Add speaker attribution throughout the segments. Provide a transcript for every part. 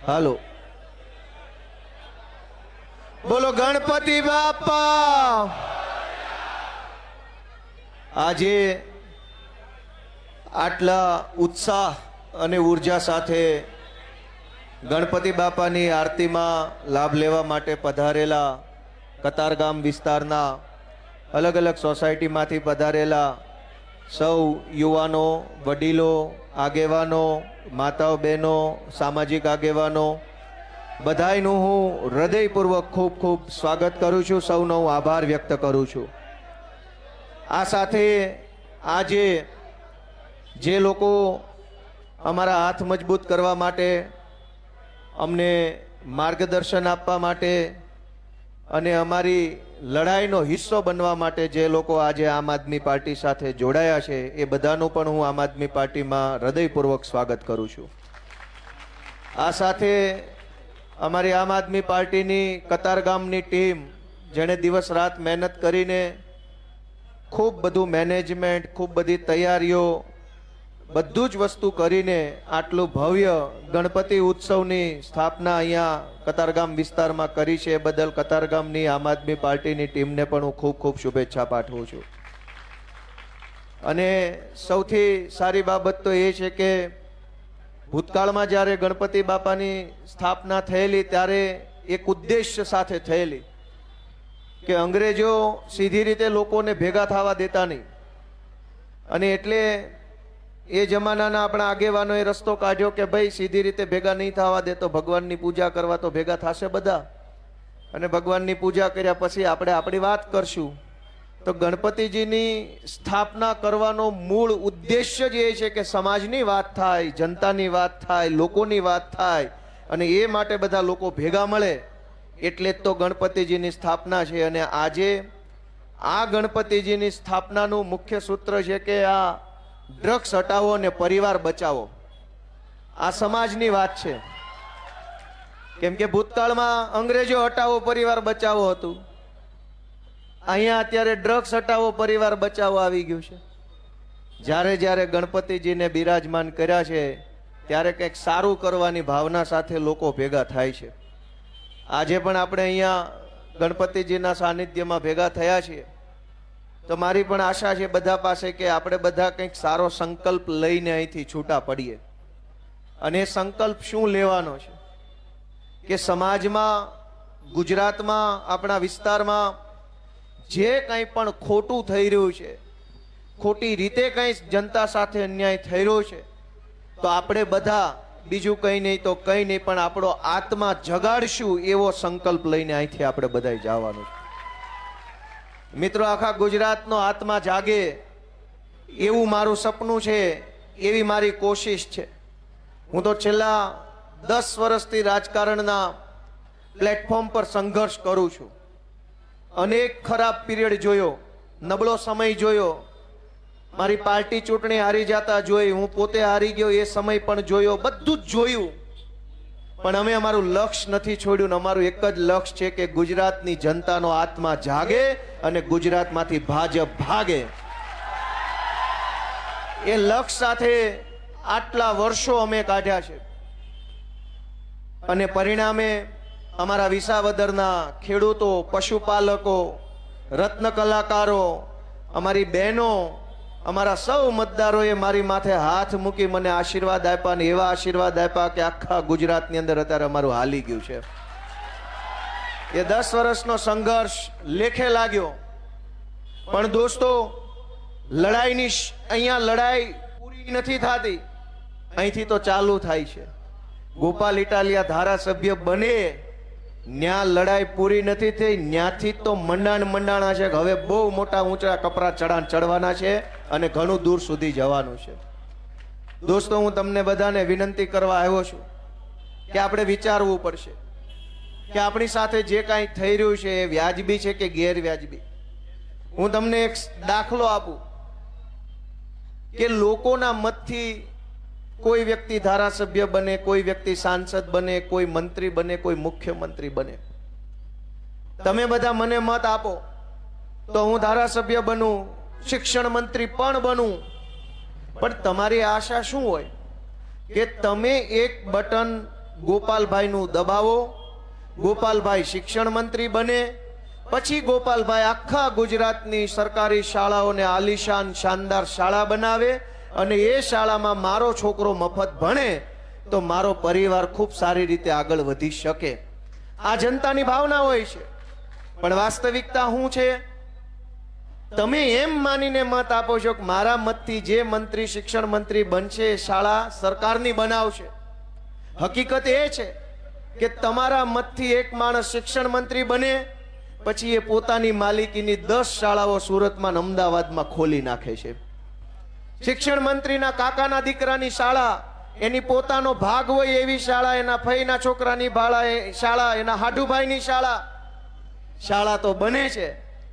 Speaker 1: હાલો, બોલો ગણપતિ બાપા। આજે આટલા ઉત્સાહ અને ઉર્જા સાથે ગણપતિ બાપાની આરતીમાં લાભ લેવા માટે પધારેલા કતારગામ વિસ્તારના અલગ અલગ સોસાયટીમાંથી પધારેલા સૌ યુવાનો, વડીલો, આગેવાનો, માતાઓ, બહેનો, સામાજિક આગેવાનો બધાયનું હું હૃદયપૂર્વક ખૂબ ખૂબ સ્વાગત કરું છું, સૌનો હું આભાર વ્યક્ત કરું છું। આ સાથે આજે જે લોકો અમારા હાથ મજબૂત કરવા માટે, અમને માર્ગદર્શન આપવા માટે અને અમારી લડાઈનો હિસ્સો બનવા માટે જે લોકો આજે આમ આદમી પાર્ટી સાથે જોડાયા છે એ બધાનું પણ હું આમ આદમી પાર્ટીમાં હૃદયપૂર્વક સ્વાગત કરું છું। આ સાથે અમારી આમ આદમી પાર્ટીની કતારગામની ટીમ જેણે દિવસ રાત મહેનત કરીને ખૂબ બધું મેનેજમેન્ટ, ખૂબ બધી તૈયારીઓ, બધું જ વસ્તુ કરીને આટલું ભવ્ય ગણપતિ ઉત્સવની સ્થાપના અહીંયા કતારગામ વિસ્તારમાં કરી છે એ બદલ કતારગામની આમ આદમી પાર્ટીની ટીમને પણ હું ખૂબ ખૂબ શુભેચ્છા પાઠવું છું। અને સૌથી સારી બાબત તો એ છે કે ભૂતકાળમાં જ્યારે ગણપતિ બાપાની સ્થાપના થયેલી ત્યારે એક ઉદ્દેશ્ય સાથે થયેલી કે અંગ્રેજો સીધી રીતે લોકોને ભેગા થવા દેતા નહીં, અને એટલે એ જમાનાના આપણા આગેવાનોએ રસ્તો કાઢ્યો કે ભાઈ સીધી રીતે ભેગા નહીં થવા દે તો ભગવાનની પૂજા કરવા તો ભેગા થશે બધા, અને ભગવાનની પૂજા કર્યા પછી આપણે આપણી વાત કરશું। તો ગણપતિજીની સ્થાપના કરવાનો મૂળ ઉદ્દેશ્ય જ એ છે કે સમાજની વાત થાય, જનતાની વાત થાય, લોકોની વાત થાય, અને એ માટે બધા લોકો ભેગા મળે, એટલે જ તો ગણપતિજીની સ્થાપના છે। અને આજે આ ગણપતિજીની સ્થાપનાનું મુખ્ય સૂત્ર છે કે આ ડ્રગ્સ હટાવો અને પરિવાર બચાવો। આ સમાજની વાત છે, કેમ કે ભૂતકાળમાં અંગ્રેજો હટાવો પરિવાર બચાવો હતું, અહીંયા અત્યારે ડ્રગ્સ હટાવો પરિવાર બચાવો આવી ગયું છે। જ્યારે જ્યારે ગણપતિજીને બિરાજમાન કર્યા છે ત્યારે કંઈક સારું કરવાની ભાવના સાથે લોકો ભેગા થાય છે। આજે પણ આપણે અહીંયા ગણપતિજીના સાનિધ્યમાં ભેગા થયા છીએ, તો મારી પણ આશા છે બધા પાસે કે આપણે બધા કંઈક સારો સંકલ્પ લઈને અહીંથી છૂટા પડીએ। અને એ સંકલ્પ શું લેવાનો છે કે સમાજમાં, ગુજરાતમાં, આપણા વિસ્તારમાં જે કંઈ પણ ખોટું થઈ રહ્યું છે, ખોટી રીતે કંઈ જનતા સાથે અન્યાય થઈ રહ્યો છે, તો આપણે બધા બીજું કંઈ નહીં તો કંઈ નહીં પણ આપણો આત્મા જગાડશું એવો સંકલ્પ લઈને અહીંથી આપણે બધાય જવાનું છે। મિત્રો, આખા ગુજરાતનો આત્મા જાગે એવું મારું સપનું છે, એવી મારી કોશિશ છે। હું તો છેલ્લા 10 વર્ષથી રાજકારણના પ્લેટફોર્મ પર સંઘર્ષ કરું છું। અનેક ખરાબ પીરિયડ જોયો, નબળો સમય જોયો, મારી પાર્ટી ચૂંટણી હારી જતા જોઈ, હું પોતે હારી ગયો એ સમય પણ જોયો, બધું જ જોયું, પણ અમે અમારું લક્ષ્ય નથી છોડ્યું। અમારું એક જ લક્ષ્ય છે કે ગુજરાતની જનતાનો આત્મા જાગે અને ગુજરાતમાંથી ભાજપ ભાગે। એ લક્ષ્ય સાથે આટલા વર્ષો અમે કાઢ્યા છે, અને પરિણામે અમારા વિસાવદરના ખેડૂતો, પશુપાલકો, રત્ન કલાકારો, અમારી બહેનો, અમારા સૌ મતદારોએ મારી માથે હાથ મૂકી મને આશીર્વાદ આપ્યા, ને એવા આશીર્વાદ આપ્યા કે આખા ગુજરાતની અંદર અત્યારે અમારું હાલી ગયું છે। એ 10 વર્ષનો સંઘર્ષ લેખે લાગ્યો, પણ દોસ્તો લડાઈની અહીંયા લડાઈ પૂરી નથી થતી, અહીંથી તો ચાલુ થાય છે। ગોપાલ ઇટાલિયા ધારાસભ્ય બને ન્યા લડાઈ પૂરી નથી થઈ, ન્યાથી તો મંડાણા છે, હવે બહુ મોટા ઊંચા કપરા ચડવાના છે અને ઘણું દૂર સુધી જવાનું છે। દોસ્તો, હું તમને બધાને વિનંતી કરવા આવ્યો છું કે આપણે વિચારવું પડશે કે આપણી સાથે જે કાંઈ થઈ રહ્યું છે એ વ્યાજબી છે કે ગેરવ્યાજબી। હું તમને એક દાખલો આપું કે લોકોના મતથી કોઈ વ્યક્તિ ધારાસભ્ય બને, કોઈ વ્યક્તિ સાંસદ બને, કોઈ મંત્રી બને, કોઈ મુખ્યમંત્રી બને। તમે બધા મને મત આપો તો હું ધારાસભ્ય બનું, શિક્ષણ મંત્રી પણ બનું, પણ તમારી આશા શું હોય કે તમે એક બટન ગોપાલભાઈનું દબાવો, ગોપાલભાઈ શિક્ષણ મંત્રી બને, પછી ગોપાલભાઈ આખા ગુજરાતની સરકારી શાળાઓને આલીશાન શાનદાર શાળા બનાવે અને એ શાળામાં મારો છોકરો મફત ભણે તો મારો પરિવાર ખૂબ સારી રીતે આગળ વધી શકે. આ જનતાની ભાવના હોય છે. પણ વાસ્તવિકતા શું છે? તમે એમ માનીને મત આપો છો કે મારા મતથી જે મંત્રી શિક્ષણ મંત્રી બનશે એ શાળા સરકારની બનાવશે. હકીકત એ છે કે તમારા મતથી એક માણસ શિક્ષણ મંત્રી બને, પછી એ પોતાની માલિકીની 10 શાળાઓ સુરતમાં અને અમદાવાદમાં ખોલી નાખે છે. શિક્ષણ મંત્રીના કાકાના દીકરાની શાળા, એની પોતાનો ભાગ હોય એવી શાળા, એના ફઈના છોકરાની શાળા, એના હાડુભાઈની શાળા તો બને છે,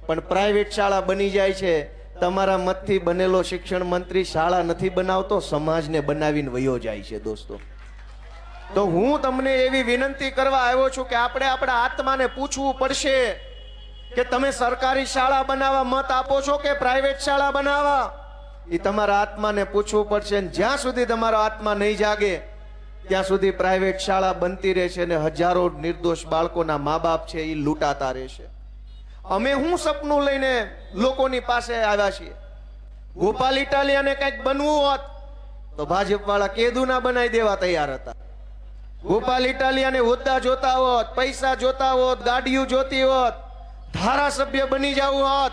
Speaker 1: પણ પ્રાઇવેટ શાળા બની જાય છે. તમારા મતથી બનેલો શિક્ષણ મંત્રી શાળા નથી બનાવતો, સમાજને બનાવીને વયો જાય છે. દોસ્તો, તો હું તમને એવી વિનંતી કરવા આવ્યો છું કે આપણે આપણા આત્માને પૂછવું પડશે કે તમે સરકારી શાળા બનાવવા મત આપો છો કે પ્રાઇવેટ શાળા બનાવવા? એ તમારા આત્માને પૂછવું પડશે. જ્યાં સુધી તમારો આત્મા નહીં જાગે ત્યાં સુધી પ્રાઇવેટ શાળા બનતી રહેશે અને હજારો નિર્દોષ બાળકોના મા બાપ છે એ લૂંટાતા રહેશે. અમે હું સપનું લઈને લોકોની પાસે આવ્યા છીએ. ગોપાલ ઇટાલિયાને કંઈક બનવું હોત તો ભાજપ વાળા કેદુના બનાવી દેવા તૈયાર હતા. ગોપાલ ઇટાલિયાને હોદ્દા જોતા હોત, પૈસા જોતા હોત, ગાડીઓ જોતી હોત, ધારાસભ્ય બની જવું હોત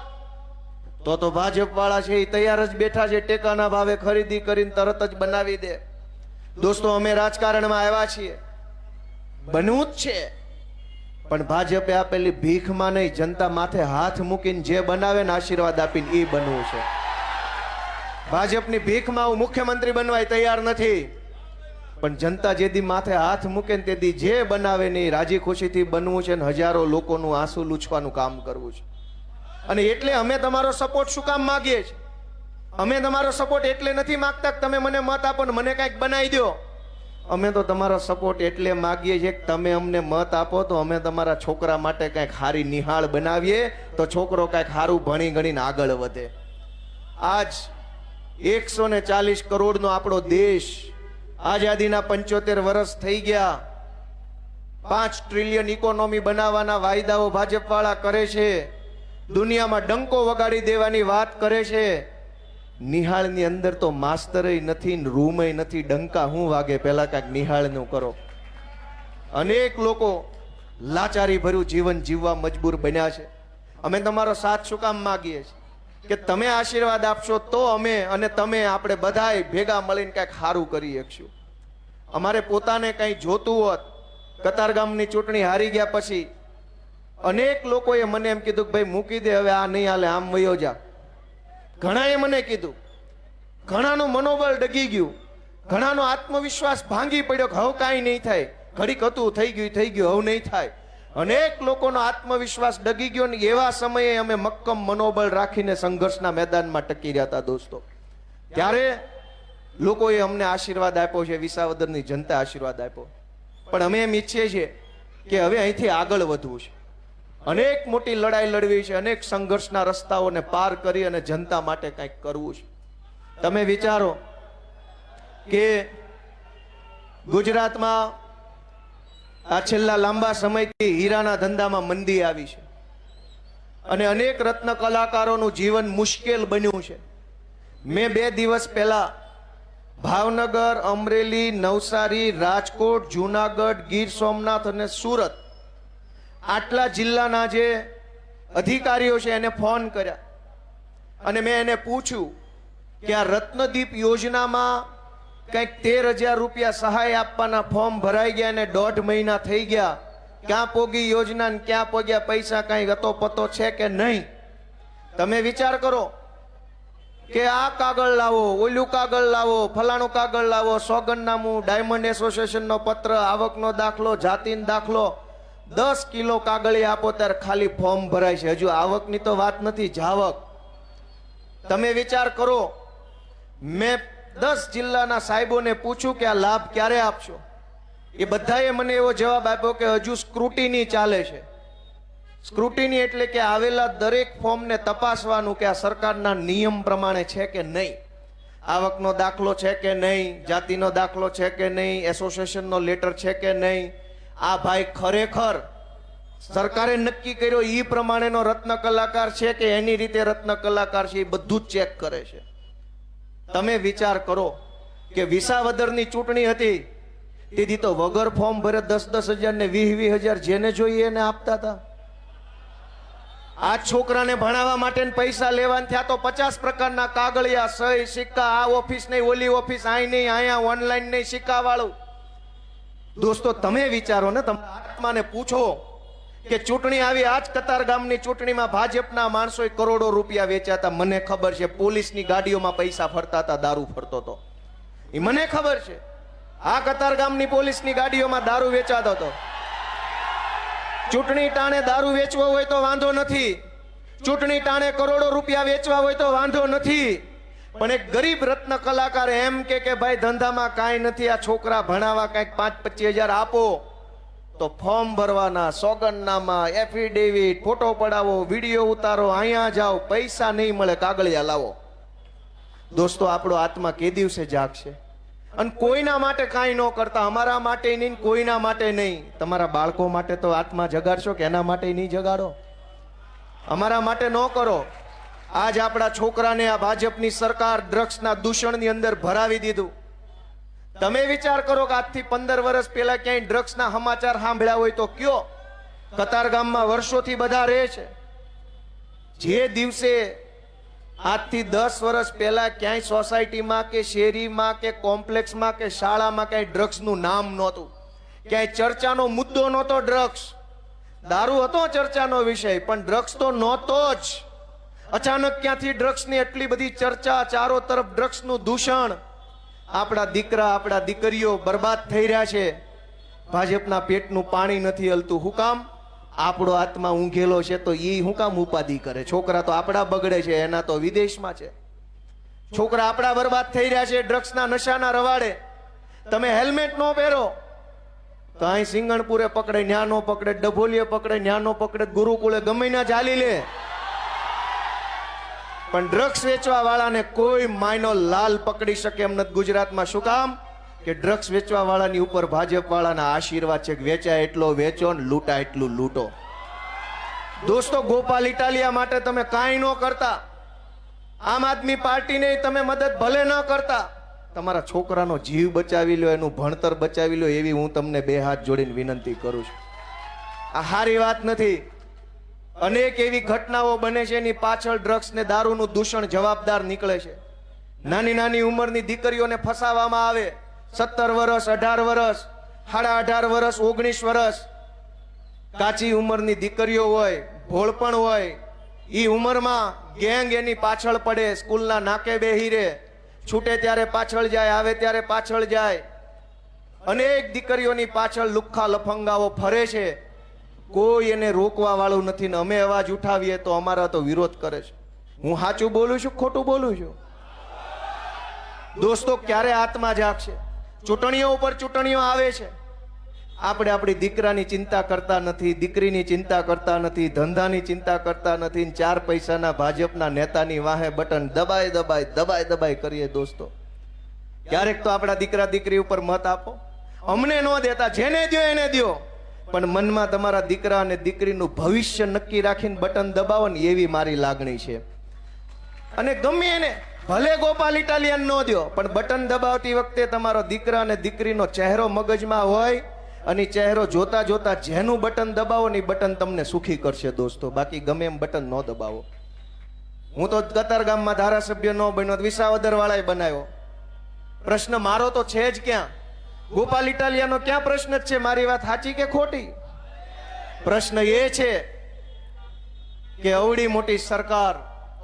Speaker 1: તો ભાજપ વાળા છે એ તૈયાર જ બેઠા છે. ટેકાના ભાવે ખરીદી કરીને તરત જ બનાવી દે. દોસ્તો, અમે રાજકારણમાં આવ્યા છીએ, બનવું જ છે, પણ ભાજપે આપેલી ભીખમાં નહીં, જનતા માથે હાથ મૂકીને જે બનાવે ને આશીર્વાદ આપીને એ બનવું છે. ભાજપની ભીખમાં હું મુખ્યમંત્રી બનવાય તૈયાર નથી, પણ જનતા જેદી માથે હાથ મૂકે ને તેથી જે બનાવે ને રાજી ખુશીથી બનવું છે ને હજારો લોકોનું આંસુ લૂછવાનું કામ કરવું છે. અને એટલે અમે તમારો સપોર્ટ શું કામ માંગીએ છીએ? અમે તમારો સપોર્ટ એટલે નથી માંગતા કે તમે મને મત આપો ને મને કંઈક બનાવી દો. અમે તો તમારો સપોર્ટ એટલે માંગીએ છીએ કે તમે અમને મત આપો તો અમે તમારા છોકરા માટે કંઈક સારી નિહાળ બનાવીએ તો છોકરો કંઈક સારું ભણી ગણીને આગળ વધે. આજ 140 કરોડનો આપણો દેશ, આઝાદીના 75 વર્ષ થઈ ગયા. 5 ટ્રિલિયન ઇકોનોમી બનાવવાના વાયદાઓ ભાજપ વાળા કરે છે. દુનિયામાં ડંકો વગાડી દેવાની વાત કરે છે. નિહાળની અંદર તો માસ્તરય નથી, રૂમય નથી, ડંકા શું વાગે? પહેલા કાંઈક નિહાળનું કરો. અનેક લોકો લાચારી ભર્યું જીવન જીવવા મજબૂર બન્યા છે. અમે તમારો સાથ શું કામ માંગીએ છીએ કે તમે આશીર્વાદ આપશો તો અમે અને તમે આપણે બધાય ભેગા મળીને કંઈક સારું કરી શકશું. અમારે પોતાને કંઈ જોતું હોત, કતારગામની ચૂંટણી હારી ગયા પછી અનેક લોકોએ મને એમ કીધું કે ભાઈ મૂકી દે, હવે આ નહીં હાલે, આમ વયો જા. ઘણાએ મને કીધું, ઘણાનું મનોબળ ડગી ગયું, ઘણાનો આત્મવિશ્વાસ ભાંગી પડ્યો કે હવે કાંઈ નહીં થાય, ઘડીક હતું થઈ ગયું હવે નહીં થાય. અનેક લોકોનો આત્મવિશ્વાસ ડગી ગયો ને એવા સમયે અમે મક્કમ મનોબળ રાખીને સંઘર્ષના મેદાનમાં ટકી રહ્યા હતા. દોસ્તો, ત્યારે લોકોએ અમને આશીર્વાદ આપ્યો છે, વિસાવદરની જનતા આશીર્વાદ આપ્યો. પણ અમે એમ ઈચ્છીએ છીએ કે હવે અહીંથી આગળ વધવું છે, અનેક મોટી લડાઈ લડવી છે, અનેક સંઘર્ષના રસ્તાઓને પાર કરી અને જનતા માટે કંઈક કરવું છે. તમે વિચારો કે ગુજરાતમાં આ છેલ્લા લાંબા સમયથી હીરાના ધંધામાં મંદી આવી છે અને અનેક રત્ન કલાકારોનું જીવન મુશ્કેલ બન્યું છે. મેં 2 દિવસ પહેલા ભાવનગર, અમરેલી, નવસારી, રાજકોટ, જુનાગઢ, ગીર સોમનાથ અને સુરત આટલા જિલ્લાના જે અધિકારીઓ છે એને ફોન કર્યા અને મેં એને પૂછ્યું કે આ રત્નદીપ યોજનામાં કંઈક 13,000 રૂપિયા સહાય આપવાના ફોર્મ ભરાઈ ગયા અને 1.5 મહિના થઈ ગયા. ક્યાં પોગી યોજના ને ક્યાં પોગ્યા પૈસા? કાંઈ ગતો પતો છે કે નહીં? તમે વિચાર કરો કે આ કાગળ લાવો, ઓલું કાગળ લાવો, ફલાણું કાગળ લાવો, સોગંદનામું, ડાયમંડ એસોસિએશનનો પત્ર, આવકનો દાખલો, જાતિનો દાખલો, 10 કિલો કાગળી આપો ત્યારે ખાલી ફોર્મ ભરાય છે. હજુ આવકની તો વાત નથી, જાવક. તમે વિચાર કરો, મેં 10 જિલ્લાના સાહેબોને પૂછ્યું કે આ લાભ ક્યારે આપશો? એ બધાએ મને એવો જવાબ આપ્યો કે હજુ સ્ક્રુટિની ચાલે છે. સ્ક્રુટિની એટલે કે આવેલા દરેક ફોર્મને તપાસવાનું કે આ સરકારના નિયમ પ્રમાણે છે કે નહીં. આવકનો દાખલો છે કે નહીં, જાતિનો દાખલો છે કે નહીં, એસોસિએશનનો લેટર છે કે નહીં. આ ભાઈ ખરેખર સરકારે નક્કી કર્યો એ પ્રમાણેનો રત્ન કલાકાર છે કે એની રીતે રત્ન કલાકાર છે, એ બધું જ ચેક કરે છે. તમે વિચાર કરો કે વિસાવદરની ચૂંટણી હતી તેથી તો વગર ફોર્મ ભરે 10,000 ને 20,000 જેને જોઈએ એને આપતા હતા. આ છોકરાને ભણાવવા માટે પૈસા લેવાના થયા તો 50 પ્રકારના કાગળિયા, સહી, સિક્કા, આ ઓફિસ નહીં, ઓલી ઓફિસ, અહીં નહીં, અહીંયા ઓનલાઈન નહીં, સિક્કા વાળું. દોસ્તો તમે વિચારો ને, તમારા આત્માને પૂછો કે ચૂંટણી આવી, આજ કતારગામની ચૂંટણીમાં ભાજપના માણસોએ કરોડો રૂપિયા વેચ્યા હતા. મને ખબર છે પોલીસની ગાડીઓમાં પૈસા ફરતા હતા, દારૂ ફરતો હતો, એ મને ખબર છે. આ કતારગામની પોલીસની ગાડીઓમાં દારૂ વેચાતો હતો. ચૂંટણી ટાણે દારૂ વેચવો હોય તો વાંધો નથી, ચૂંટણી ટાણે કરોડો રૂપિયા વેચવા હોય તો વાંધો નથી, પણ એક ગરીબ રત્ન કલાકાર એમ કે ભાઈ ધંધામાં કાંઈ નથી, આ છોકરા ભણાવવા કંઈક 5-25 હજાર આપો, તો ફોર્મ ભરવાના, સોગંદનામા, એફિડેવિટ, ફોટો પડાવો, વિડીયો ઉતારો, અહીંયા જાઓ, પૈસા નહીં મળે, કાગળિયા લાવો. દોસ્તો આપણો આત્મા કે દિવસે જાગશે? અને કોઈના માટે કાંઈ ન કરતા, અમારા માટે નહીં, કોઈના માટે નહીં. તમારા બાળકો માટે તો આત્મા જગાડશો કે એના માટે નહીં જગાડો? અમારા માટે ન કરો. આજ આપણા છોકરાને આ ભાજપની સરકાર ડ્રગ્સના દૂષણની અંદર ભરાવી દીધું. તમે વિચાર કરો કે આજથી 15 વર્ષ પહેલા ક્યાંય ડ્રગ્સના સમાચાર સાંભળ્યા હોય તો કયો? કતારગામમાં વર્ષોથી બધા રહે છે. જે દિવસે આજથી 10 વર્ષ પહેલા ક્યાંય સોસાયટીમાં કે શેરીમાં કે કોમ્પ્લેક્સમાં કે શાળામાં ક્યાંય ડ્રગ્સનું નામ નહોતું, ક્યાંય ચર્ચાનો મુદ્દો નહોતો ડ્રગ્સ. દારૂ હતો ચર્ચાનો વિષય, પણ ડ્રગ્સ તો નહોતો જ. અચાનક ક્યાંથી ડ્રગ્સની એટલી બધી ચર્ચા, ચારો તરફ ડ્રગ્સનું દૂષણ. આપણા દીકરા, આપણા દીકરીઓ બરબાદ થઈ રહ્યા છે. ભાજપના પેટનું પાણી નથી હલતું. શું કામ? આપણો આત્મા ઊંઘેલો છે તો એ શું કામ ઉપાધિ કરે? છોકરા તો આપણા બગડે છે, એના તો વિદેશમાં છે. છોકરા આપણા બરબાદ થઈ રહ્યા છે ડ્રગ્સના નશાના રવાડે. તમે હેલ્મેટ ન પહેરો તો અહીં સિંગણપુરે પકડે, ન્યા નો પકડે, ડભોલીએ પકડે, ન્યા નો પકડે, ગુરુકુળે ગમે ના ચાલી લે. પણ ડ્રગ્સ વેચવા વાળાને કોઈ માયનો લાલ પકડી શકે એમ નથી ગુજરાતમાં. શું કામ? કે ડ્રગ્સ વેચવા વાળાની ઉપર ભાજપ વાળાના આશીર્વાદ છે કે વેચાય એટલો વેચો ને લૂંટાય એટલું લૂંટો. દોસ્તો ગોપાલ ઇટાલિયા માટે તમે કાંઈ ન કરતા, આમ આદમી પાર્ટીને તમે મદદ ભલે ન કરતા, તમારા છોકરાનો જીવ બચાવી લો, એનું ભણતર બચાવી લો, એવી હું તમને 2 હાથ જોડીને વિનંતી કરું છું. આ સારી વાત નથી. અનેક એવી ઘટનાઓ બને છે, એની પાછળ ડ્રગ્સ ને દારૂનું દૂષણ જવાબદાર નીકળે છે. નાની નાની ઉંમરની દીકરીઓને ફસાવવામાં આવે. 17 વર્ષ, 18 વર્ષ, 18.5 વર્ષ, 19 વર્ષ કાચી ઉંમરની દીકરીઓ હોય, ભોળપણ હોય, એ ઉંમરમાં ગેંગ એની પાછળ પડે. સ્કૂલના નાકે બેહી રહે, છૂટે ત્યારે પાછળ જાય, આવે ત્યારે પાછળ જાય. અનેક દીકરીઓની પાછળ લુખ્ખા લફંગાઓ ફરે છે. કોઈ એને રોકવા વાળું નથી ને અમે અવાજ ઉઠાવીએ તો અમારા તો વિરોધ કરે છે. હું સાચું બોલું છું, ખોટું બોલું છું? દોસ્તો ક્યારે આત્મા જાગશે? ચૂંટણીઓ ઉપર ચૂંટણીઓ આવે છે, આપણે આપણી દીકરાની ચિંતા કરતા નથી, દીકરીની ચિંતા કરતા નથી, ધંધાની ચિંતા કરતા નથી. 4 પૈસાના ભાજપના નેતાની વાહે બટન દબાઈ કરીએ. દોસ્તો ક્યારેક તો આપણા દીકરા દીકરી ઉપર મત આપો. અમને ન દેતા, જેને દો એને દો, પણ મનમાં તમારા દીકરા અને દીકરીનું ભવિષ્ય નક્કી રાખીને બટન દબાવો ને, એવી મારી લાગણી છે. અને ગમે એને, ભલે ગોપાલ ઇટાલિયન ન દો, પણ બટન દબાવતી વખતે તમારો દીકરા અને દીકરીનો ચહેરો મગજમાં હોય, અને ચહેરો જોતા જોતા જેનું બટન દબાવો ને એ બટન તમને સુખી કરશે. દોસ્તો બાકી ગમે એમ બટન ન દબાવો. હું તો કતારગામમાં ધારાસભ્ય ન બન્યો, વિસાવદર વાળાએ બનાવ્યો. પ્રશ્ન મારો તો છે જ ક્યાં? ગોપાલ ઇટાલિયાનો ક્યાં પ્રશ્ન જ છે? મારી વાત સાચી કે ખોટી? પ્રશ્ન એ છે કે અવડી મોટી સરકાર,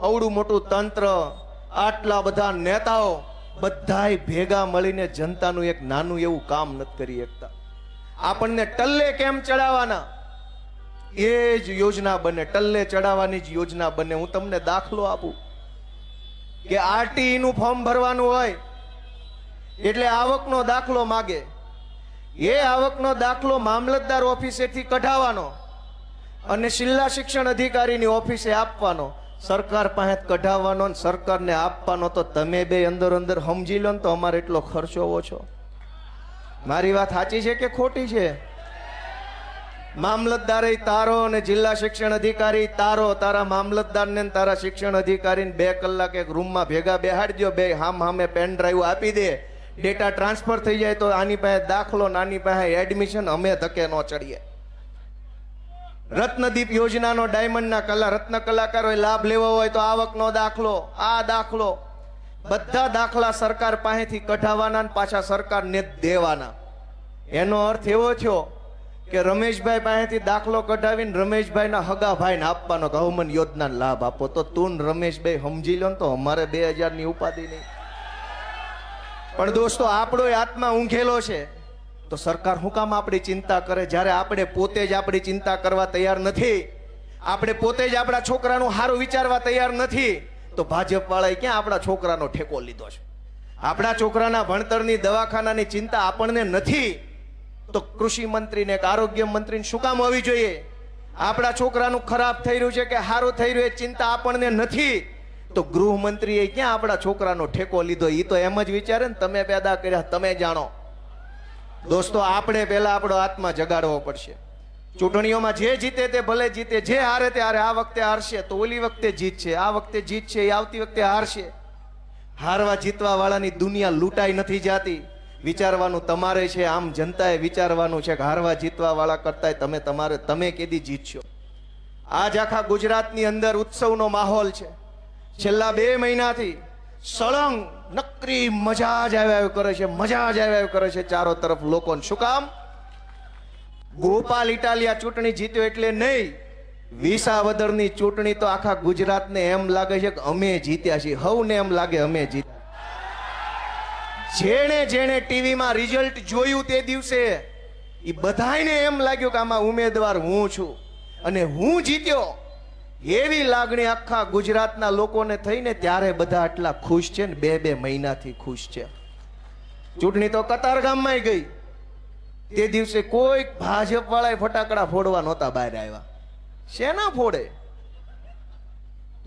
Speaker 1: અવડું મોટું તંત્ર, આટલા બધા નેતાઓ બધાય ભેગા મળીને જનતાનું એક નાનું એવું કામ નથી કરી શકતા. આપણને ટલ્લે કેમ ચડાવવાના એ જ યોજના બને, ટલ્લે ચડાવવાની જ યોજના બને. હું તમને દાખલો આપું કે આરટીઈ નું ફોર્મ ભરવાનું હોય એટલે આવકનો દાખલો માગે. એ આવકનો દાખલો મામલતદાર ઓફિસેથી કઢાવવાનો અને જિલ્લા શિક્ષણ અધિકારીની ઓફિસે આપવાનો. સરકાર પાસે કઢાવવાનો ને સરકારને આપવાનો, તો તમે બે અંદર અંદર સમજી લો ને તો અમારે એટલો ખર્ચો ઓછો. મારી વાત સાચી છે કે ખોટી છે? મામલતદારે તારો અને જિલ્લા શિક્ષણ અધિકારી તારો, તારા મામલતદારને ને તારા શિક્ષણ અધિકારીને 2 કલાક એક રૂમમાં ભેગા બેહાડી દો, બે હામે પેન ડ્રાઈવ આપી દે, ડેટા ટ્રાન્સફર થઈ જાય તો આની પાસે દાખલો, નાની પાસે એડમિશન, અમે ધકે ન ચડીએ. રત્નદીપ યોજનાનો ડાયમંડના રત્ન કલાકારોએ લાભ લેવો હોય તો આવકનો દાખલો, આ દાખલો, બધા દાખલા સરકાર પાસેથી કઢાવવાના ને પાછા સરકારને દેવાના. એનો અર્થ એવો થયો કે રમેશભાઈ પાસેથી દાખલો કઢાવીને રમેશભાઈના હગા ભાઈને આપવાનો કે હવમન યોજનાનો લાભ આપો. તો તું રમેશભાઈ સમજી લો ને તો અમારે 2000 ની ઉપાધિ નહીં. પણ દોસ્તો, આપણો આત્મા ઊંઘેલો છે તો સરકાર શું કામ આપણી ચિંતા કરે, જ્યારે આપણે પોતે જ આપણી ચિંતા કરવા તૈયાર નથી, આપણે પોતે જ આપણા છોકરાનું સારું વિચારવા તૈયાર નથી, તો ભાજપ વાળાએ ક્યાં આપણા છોકરાનો ઠેકો લીધો છે? આપણા છોકરાના ભણતરની, દવાખાનાની ચિંતા આપણને નથી, તો કૃષિ મંત્રીને કે આરોગ્ય મંત્રીને શું કામ હોવી જોઈએ? આપણા છોકરાનું ખરાબ થઈ રહ્યું છે કે સારું થઈ રહ્યું એ ચિંતા આપણને નથી, તો ગૃહમંત્રીએ ક્યાં આપણા છોકરાનો ઠેકો લીધો? એ તો એમ જ વિચારે ને તમે પેદા કર્યા તમે જાણો. દોસ્તો, આપણે પહેલા આપણો આત્મા જગાડવો પડશે. ચૂંટણીઓમાં જે જીતે તે ભલે જીતે, જે હારે તે હારે. આ વખતે હારશે તો ઓલી વખતે જીતશે, આ વખતે જીતશે એ આવતી વખતે હારશે. હારવા જીતવા વાળાની દુનિયા લૂંટાઈ નથી જાતી. વિચારવાનું તમારે છે, આમ જનતાએ વિચારવાનું છે કે હારવા જીતવા વાળા કરતા તમે કેદી જીતશો. આજ આખા ગુજરાતની અંદર ઉત્સવનો માહોલ છે. છેલ્લા 2 મહિનાથી સળંગ નકરી મજા જ આવ્યા કરે છે, મજા જ આવ્યા કરે છે ચારો તરફ લોકોને. શું કામ? ગોપાલ ઇટાલિયા ચૂંટણી જીત્યો એટલે નહીં, વિસાવદરની ચૂંટણી તો આખા ગુજરાતને એમ લાગે છે કે અમે જીત્યા છીએ. હવને એમ લાગે અમે જીત્યા. જેણે જેણે ટીવીમાં રિઝલ્ટ જોયું તે દિવસે એ બધાને એમ લાગ્યું કે આમાં ઉમેદવાર હું છું અને હું જીત્યો, એવી લાગણી આખા ગુજરાતના લોકોને થઈને ત્યારે બધા આટલા ખુશ છે ને 2 મહિનાથી ખુશ છે. ચૂંટણી તો કતારગામમાં ગઈ, તે દિવસે કોઈ ભાજપ વાળાએ ફટાકડા ફોડવા નહોતા બહાર આવ્યા. શેના ફોડે?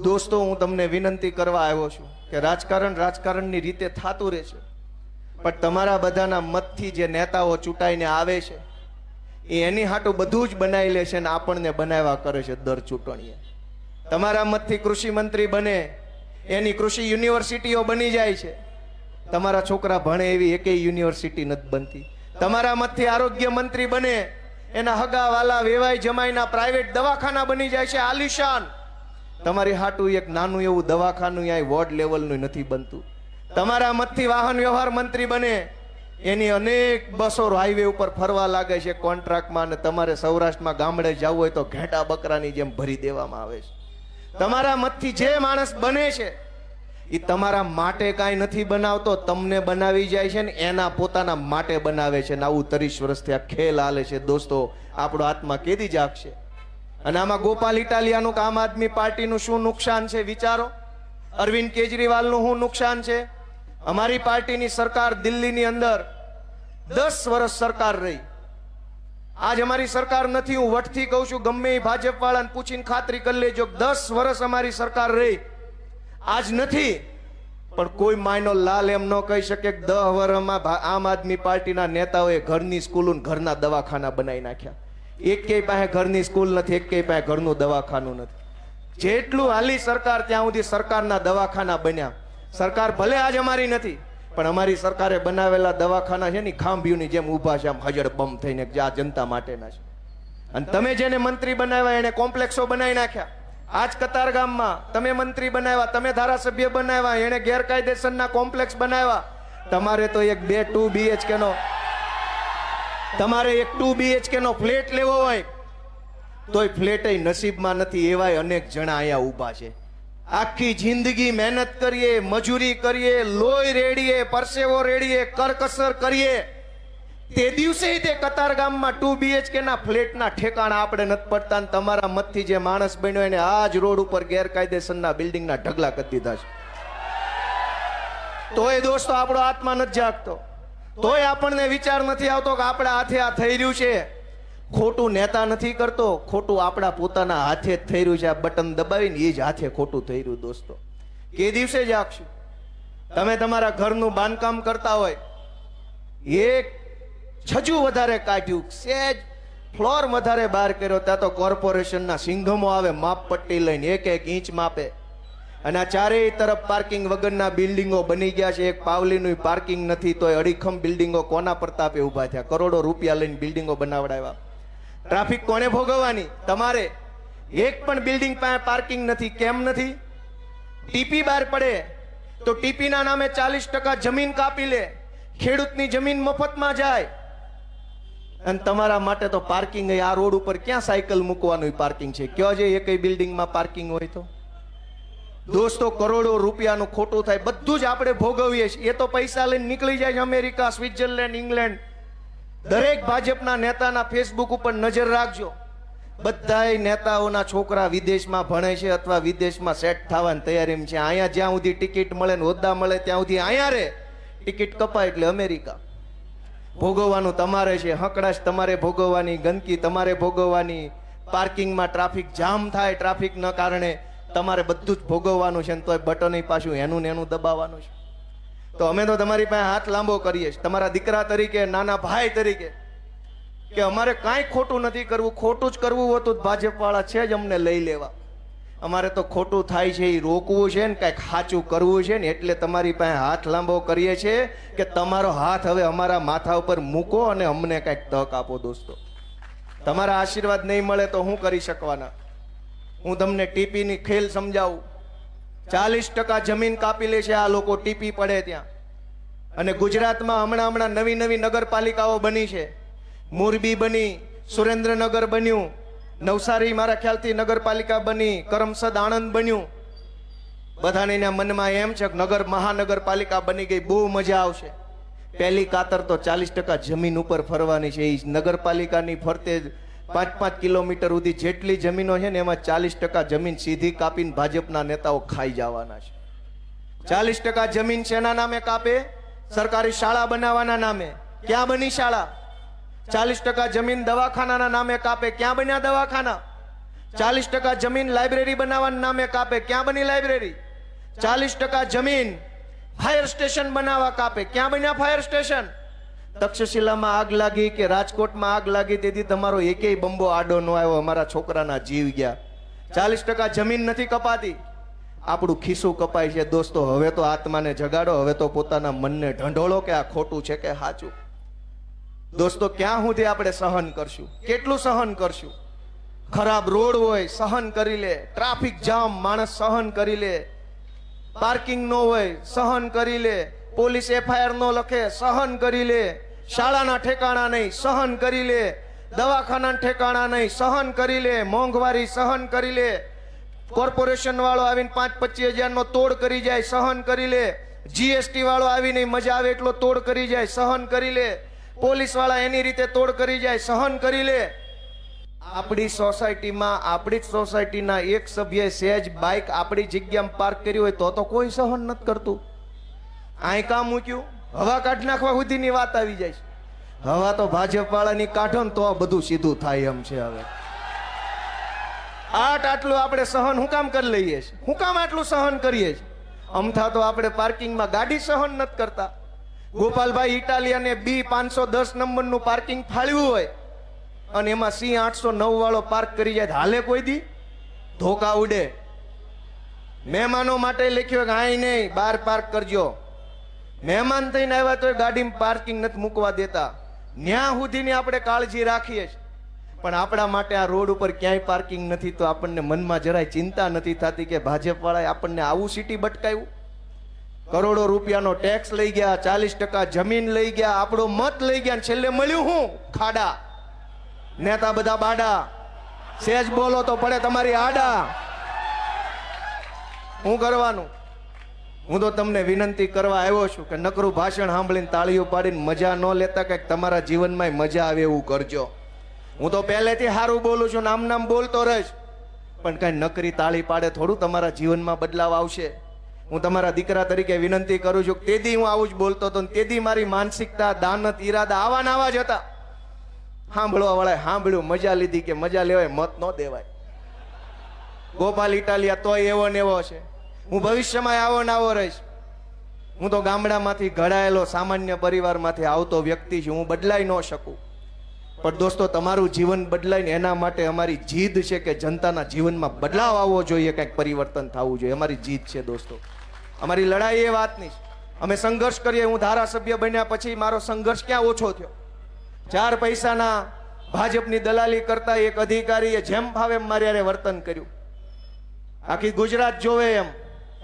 Speaker 1: દોસ્તો, હું તમને વિનંતી કરવા આવ્યો છું કે રાજકારણની રીતે થતું રહેશે, પણ તમારા બધાના મતથી જે નેતાઓ ચૂંટાઈને આવે છે એ એની હાટું બધું જ બનાવી લે છે ને આપણને બનાવ્યા કરે છે દર ચૂંટણીએ. તમારા મતથી કૃષિ મંત્રી બને, એની કૃષિ યુનિવર્સિટીઓ બની જાય છે. તમારા છોકરા ભણે એવી એકેય યુનિવર્સિટી નથી બનતી. તમારા મતથી આરોગ્ય મંત્રી બને, એના હગા વાલા વેવાઈ જમાઈના પ્રાઇવેટ દવાખાના બની જાય છે આલિશાન. તમારી હાટું એક નાનું એવું દવાખાનું અહીં વોર્ડ લેવલનું નથી બનતું. તમારા મતથી વાહન વ્યવહાર મંત્રી બને, એની અનેક બસો હાઈવે ઉપર ફરવા લાગે છે કોન્ટ્રાક્ટમાં, અને તમારે સૌરાષ્ટ્રમાં ગામડે જવું હોય તો ઘેટા બકરાની જેમ ભરી દેવામાં આવે છે. તમારા મતથી જે માણસ બને છે એ તમારા માટે કાંઈ નથી બનાવતો, તમને બનાવી જાય છે ને એના પોતાના માટે બનાવે છે. ને આવું 30 વર્ષથી આ ખેલ હાલે છે. દોસ્તો, આપણો આત્મા કેદી જાગશે? અને આમાં ગોપાલ ઇટાલિયાનું આમ આદમી પાર્ટીનું શું નુકસાન છે વિચારો. અરવિંદ કેજરીવાલનું શું નુકસાન છે? અમારી પાર્ટીની સરકાર દિલ્હીની અંદર 10 વર્ષ સરકાર રહી. આજ અમારી સરકાર નથી. હું વટથી કહું છું, ગમે એ ભાજપ વાળાને પૂછીને ખાતરી કરી લેજો, 10 વર્ષ અમારી સરકાર રહી. આજ નથી, પણ કોઈ માયનો લાલ એમ ન કહી શકે કે 10 વર્ષમાં આમ આદમી પાર્ટીના નેતાઓએ ઘરની સ્કૂલો, ઘરના દવાખાના બનાવી નાખ્યા. એકેય પાસે ઘરની સ્કૂલ નથી, એકેય પાસે ઘરનું દવાખાનું નથી. જેટલું હાલી સરકાર ત્યાં સુધી સરકારના દવાખાના બન્યા. સરકાર ભલે આજ અમારી નથી, પણ અમારી સરકારે બનાવેલા દવાખાના છે ને ખાંભીઓની જેમ ઊભા છે, આમ હજડ બમ થઈને, જે આ જનતા માટેના છે. અને તમે જેને મંત્રી બનાવ્યા એને કોમ્પ્લેક્સો બનાવી નાખ્યા. આજ કતારગામમાં તમે મંત્રી બનાવ્યા, તમે ધારાસભ્ય બનાવ્યા, એને ગેરકાયદેસરના કોમ્પ્લેક્સ બનાવ્યા. તમારે તો એક 2 BHK નો તમારે એક 2 BHK નો ફ્લેટ લેવો હોય તોય ફ્લેટ નસીબમાં નથી. એવાય અનેક જણા અહીંયા ઊભા છે. આખી જિંદગી મહેનત કરીએ, મજૂરી કરીએ, લોહી રેડીએ, પરસેવો રેડીએ, કરકસર કરીએ, તે દિવસે તે કતારગામમાં 2 BHK ના ફ્લેટના ઠેકાણા આપણે નથી પડતા. તમારા મતથી જે માણસ બન્યો એને આજ રોડ ઉપર ગેરકાયદેસરના બિલ્ડિંગના ઢગલા કરી દીધા છે. તોય દોસ્તો આપણો આત્મા નથી જાગતો, તોય આપણને વિચાર નથી આવતો કે આપણે હાથે આ થઈ રહ્યું છે. ખોટું નેતા નથી કરતો, ખોટું આપણા પોતાના હાથે જ થઈ રહ્યું છે. આ બટન દબાવીને એ જ હાથે ખોટું થઈ રહ્યું. દોસ્તો, કે દિવસે જાગશું? તમે તમારા ઘરનું બાંધકામ કરતા હોય, એક છજુ વધારે કાઢ્યું, સેજ ફ્લોર વધારે બહાર કર્યો, ત્યાં તો કોર્પોરેશનના સિંઘમો આવે માપ પટ્ટી લઈને, એક એક ઇંચ માપે. અને આ ચારેય તરફ પાર્કિંગ વગરના બિલ્ડિંગો બની ગયા છે. એક પાવલીનું પાર્કિંગ નથી, તોય અડીખમ બિલ્ડિંગો કોના પ્રતાપે ઊભા થયા. કરોડો રૂપિયા લઈને બિલ્ડિંગો બનાવડાવ્યા. ટ્રાફિક કોને ભોગવવાની? તમારે. એક પણ બિલ્ડિંગ પાસે પાર્કિંગ નથી. કેમ નથી? ટીપી બહાર પડે તો ટીપીના નામે 40% જમીન કાપી લે. ખેડૂતની જમીન મફતમાં જાય. અને તમારા માટે તો પાર્કિંગ, આ રોડ ઉપર ક્યાં સાયકલ મૂકવાનું પાર્કિંગ છે? કયો છે એકય બિલ્ડિંગમાં પાર્કિંગ હોય તો? દોસ્તો, કરોડો રૂપિયાનું ખોટું થાય. બધું જ આપણે ભોગવીએ છીએ. એ તો પૈસા લઈને નીકળી જાય છે અમેરિકા, સ્વિટ્ઝરલેન્ડ, ઇંગ્લેન્ડ. દરેક ભાજપના નેતાના ફેસબુક ઉપર નજર રાખજો. બધાય નેતાઓના છોકરા વિદેશમાં ભણે છે અથવા વિદેશમાં સેટ થવાની તૈયારીમાં છે. અહીંયા જ્યાં સુધી ટિકિટ મળે ને હોદ્દા મળે ત્યાં સુધી અહીંયા રે. ટિકિટ કપાય એટલે અમેરિકા. ભોગવવાનું તમારે છે. હકડાશ તમારે ભોગવવાની, ગંદકી તમારે ભોગવવાની, પાર્કિંગમાં ટ્રાફિક જામ થાય ટ્રાફિકના કારણે તમારે બધું જ ભોગવવાનું છે. તોય બટન પાછું એનું ને એનું દબાવવાનું છે. તો અમે તો તમારી પાસે હાથ લાંબો કરીએ છીએ, તમારા દીકરા તરીકે, નાના ભાઈ તરીકે, કે અમારે કાંઈ ખોટું નથી કરવું. ખોટું જ કરવું હોતું ભાજપ વાળા છે જ અમને લઈ લેવા. અમારે તો ખોટું થાય છે એ રોકવું છે ને કાંઈક સાચું કરવું છે ને, એટલે તમારી પાસે હાથ લાંબો કરીએ છીએ કે તમારો હાથ હવે અમારા માથા ઉપર મૂકો અને અમને કાંઈક તક આપો. દોસ્તો, તમારા આશીર્વાદ નહીં મળે તો હું કરી શકવાના? હું તમને ટીપીની ખેલ સમજાવું. 40% જમીન કાપી લે છે આ લોકો ટીપી પડે ત્યાં. અને ગુજરાતમાં હમણાં નવી નગરપાલિકાઓ બની છે. મોરબી બની, સુરેન્દ્રનગર બન્યું, નવસારી મારા ખ્યાલથી નગરપાલિકા બની, કરમસદ આણંદ બન્યું. બધાને મનમાં એમ છે કે મહાનગરપાલિકા બની ગઈ, બહુ મજા આવશે. પહેલી કાતર તો 40% જમીન ઉપર ફરવાની છે. એ નગરપાલિકાની ફરતે 5-5 કિલોમીટર સુધી જેટલી જમીનો છે ને એમાં 40% જમીન સીધી કાપીને ભાજપના નેતાઓ ખાઈ જવાના છે. 40% જમીન શેના નામે કાપે? સરકારી શાળા બનાવવાના નામે. ક્યાં બની શાળા? 40% જમીન દવાખાનાના નામે કાપે. ક્યાં બન્યા દવાખાના? 40% જમીન લાઇબ્રેરી બનાવવાના નામે કાપે. ક્યાં બની લાઇબ્રેરી? 40% જમીન ફાયર સ્ટેશન બનાવવા કાપે. ક્યાં બન્યા ફાયર સ્ટેશન? તક્ષશિલામાં આગ લાગી કે રાજકોટમાં આગ લાગી તેથી તમારો એકેય બંબો આડો ન આવ્યો, અમારા છોકરાના જીવ ગયા. 40% જમીન નથી કપાતી. આપણું ખિસ્સું કપાય છે. દોસ્તો, હવે તો આત્માને જગાડો, હવે તો પોતાના મનને ઢંઢોળો કે આ ખોટું છે કે સાચું. દોસ્તો, ક્યાં સુધી આપણે સહન કરશું? કેટલું સહન કરશું? ખરાબ રોડ હોય સહન કરી લે, ટ્રાફિક જામ માણસ સહન કરી લે, પાર્કિંગ નો હોય સહન કરી લે, પોલીસ FIR નો લખે સહન કરી લે, શાળાના ઠેકાણા નહીં સહન કરી લે, દવાખાના ઠેકાણા નહીં સહન કરી લે, મોંઘવારી સહન કરી લે, કોર્પોરેશન વાળો આવીને 5-25 હજારનો તોડ કરી જાય સહન કરી લે, GST વાળો આવીને મજા આવે એટલો તોડ કરી જાય સહન કરી લે, પોલીસ વાળા એની રીતે તોડ કરી જાય સહન કરી લે. આપણી સોસાયટીમાં આપણી જ સોસાયટીના એક સભ્યએ સહેજ બાઇક આપણી જગ્યામાં પાર્ક કરી હોય તો કોઈ સહન નથી કરતું. આય કામ મૂક્યું, હવા કાઢ નાખવા સુધીની વાત આવી જાય છે. હવા તો ભાજપ વાળાની કાઢો ને તો બધું સીધું થાય એમ છે. હવે આટલું આપણે સહન હું કામ કરી લઈએ છીએ? હું કામ આટલું સહન કરીએ છીએ? અમથા તો આપણે પાર્કિંગમાં ગાડી સહન નથી કરતા. ગોપાલભાઈ ઇટાલિયાને B510 નંબરનું પાર્કિંગ ફાળવ્યું હોય અને એમાં C809 વાળો પાર્ક કરી જાય હાલે કોઈ દી? ધોકા ઉડે. મહેમાનો માટે લખ્યું કે આય નહીં બહાર પાર્ક કરજો. મહેમાન થઈને આવ્યા તો ગાડીમાં પાર્કિંગ નથી મૂકવા દેતા. ન્યા સુધીની આપણે કાળજી રાખીએ છીએ, પણ આપણા માટે આ રોડ ઉપર ક્યાંય પાર્કિંગ નથી. તો આપણને મનમાં જરાય ચિંતા નથી થતી કે ભાજપ વાળાએ આપણને આવું સિટી બટકાયું. કરોડો રૂપિયાનો ટેક્સ લઈ ગયા, 40% જમીન લઈ ગયા, આપણો મત લઈ ગયા, છેલ્લે મળ્યું હું? ખાડા. નેતા બધા બાડા, સેજ બોલો તો પડે તમારી આડા. હું કરવાનું? હું તો તમને વિનંતી કરવા આવ્યો છું કે નકરું ભાષણ સાંભળીને તાળીઓ પાડીને મજા ન લેતા, કંઈક તમારા જીવનમાં મજા આવે એવું કરજો. હું તો પહેલેથી સારું બોલું છું, નામ બોલતો રહીશ, પણ કઈ નકરી તાળી પાડે થોડું તમારા જીવનમાં બદલાવ આવશે. હું તમારા દીકરા તરીકે વિનંતી કરું છું. તેથી હું આવું જ બોલતો હતો, તેથી મારી માનસિકતા, દાનત, ઈરાદા આવા જ હતા.
Speaker 2: સાંભળવા વાળા સાંભળ્યું, મજા લીધી કે મજા લેવાય, મત ન દેવાય. ગોપાલ ઇટાલિયા તોય એવો ને એવો છે. હું ભવિષ્યમાં આવો ને આવો રહીશ. હું તો ગામડામાંથી ઘડાયેલો સામાન્ય પરિવારમાંથી આવતો વ્યક્તિ છું. હું બદલાઈ ન શકું. પણ દોસ્તો, તમારું જીવન બદલાય ને એના માટે અમારી જીદ છે કે જનતાના જીવનમાં બદલાવ આવવો જોઈએ, કંઈક પરિવર્તન થવું જોઈએ. અમારી જીદ છે દોસ્તો. અમારી લડાઈ એ વાતની છે. અમે સંઘર્ષ કરીએ. હું ધારાસભ્ય બન્યા પછી મારો સંઘર્ષ ક્યાં ઓછો થયો? 4 પૈસાના ભાજપની દલાલી કરતા એક અધિકારીએ જેમ ફાવે એમ મારી હારે વર્તન કર્યું. આખી ગુજરાત જોવે એમ.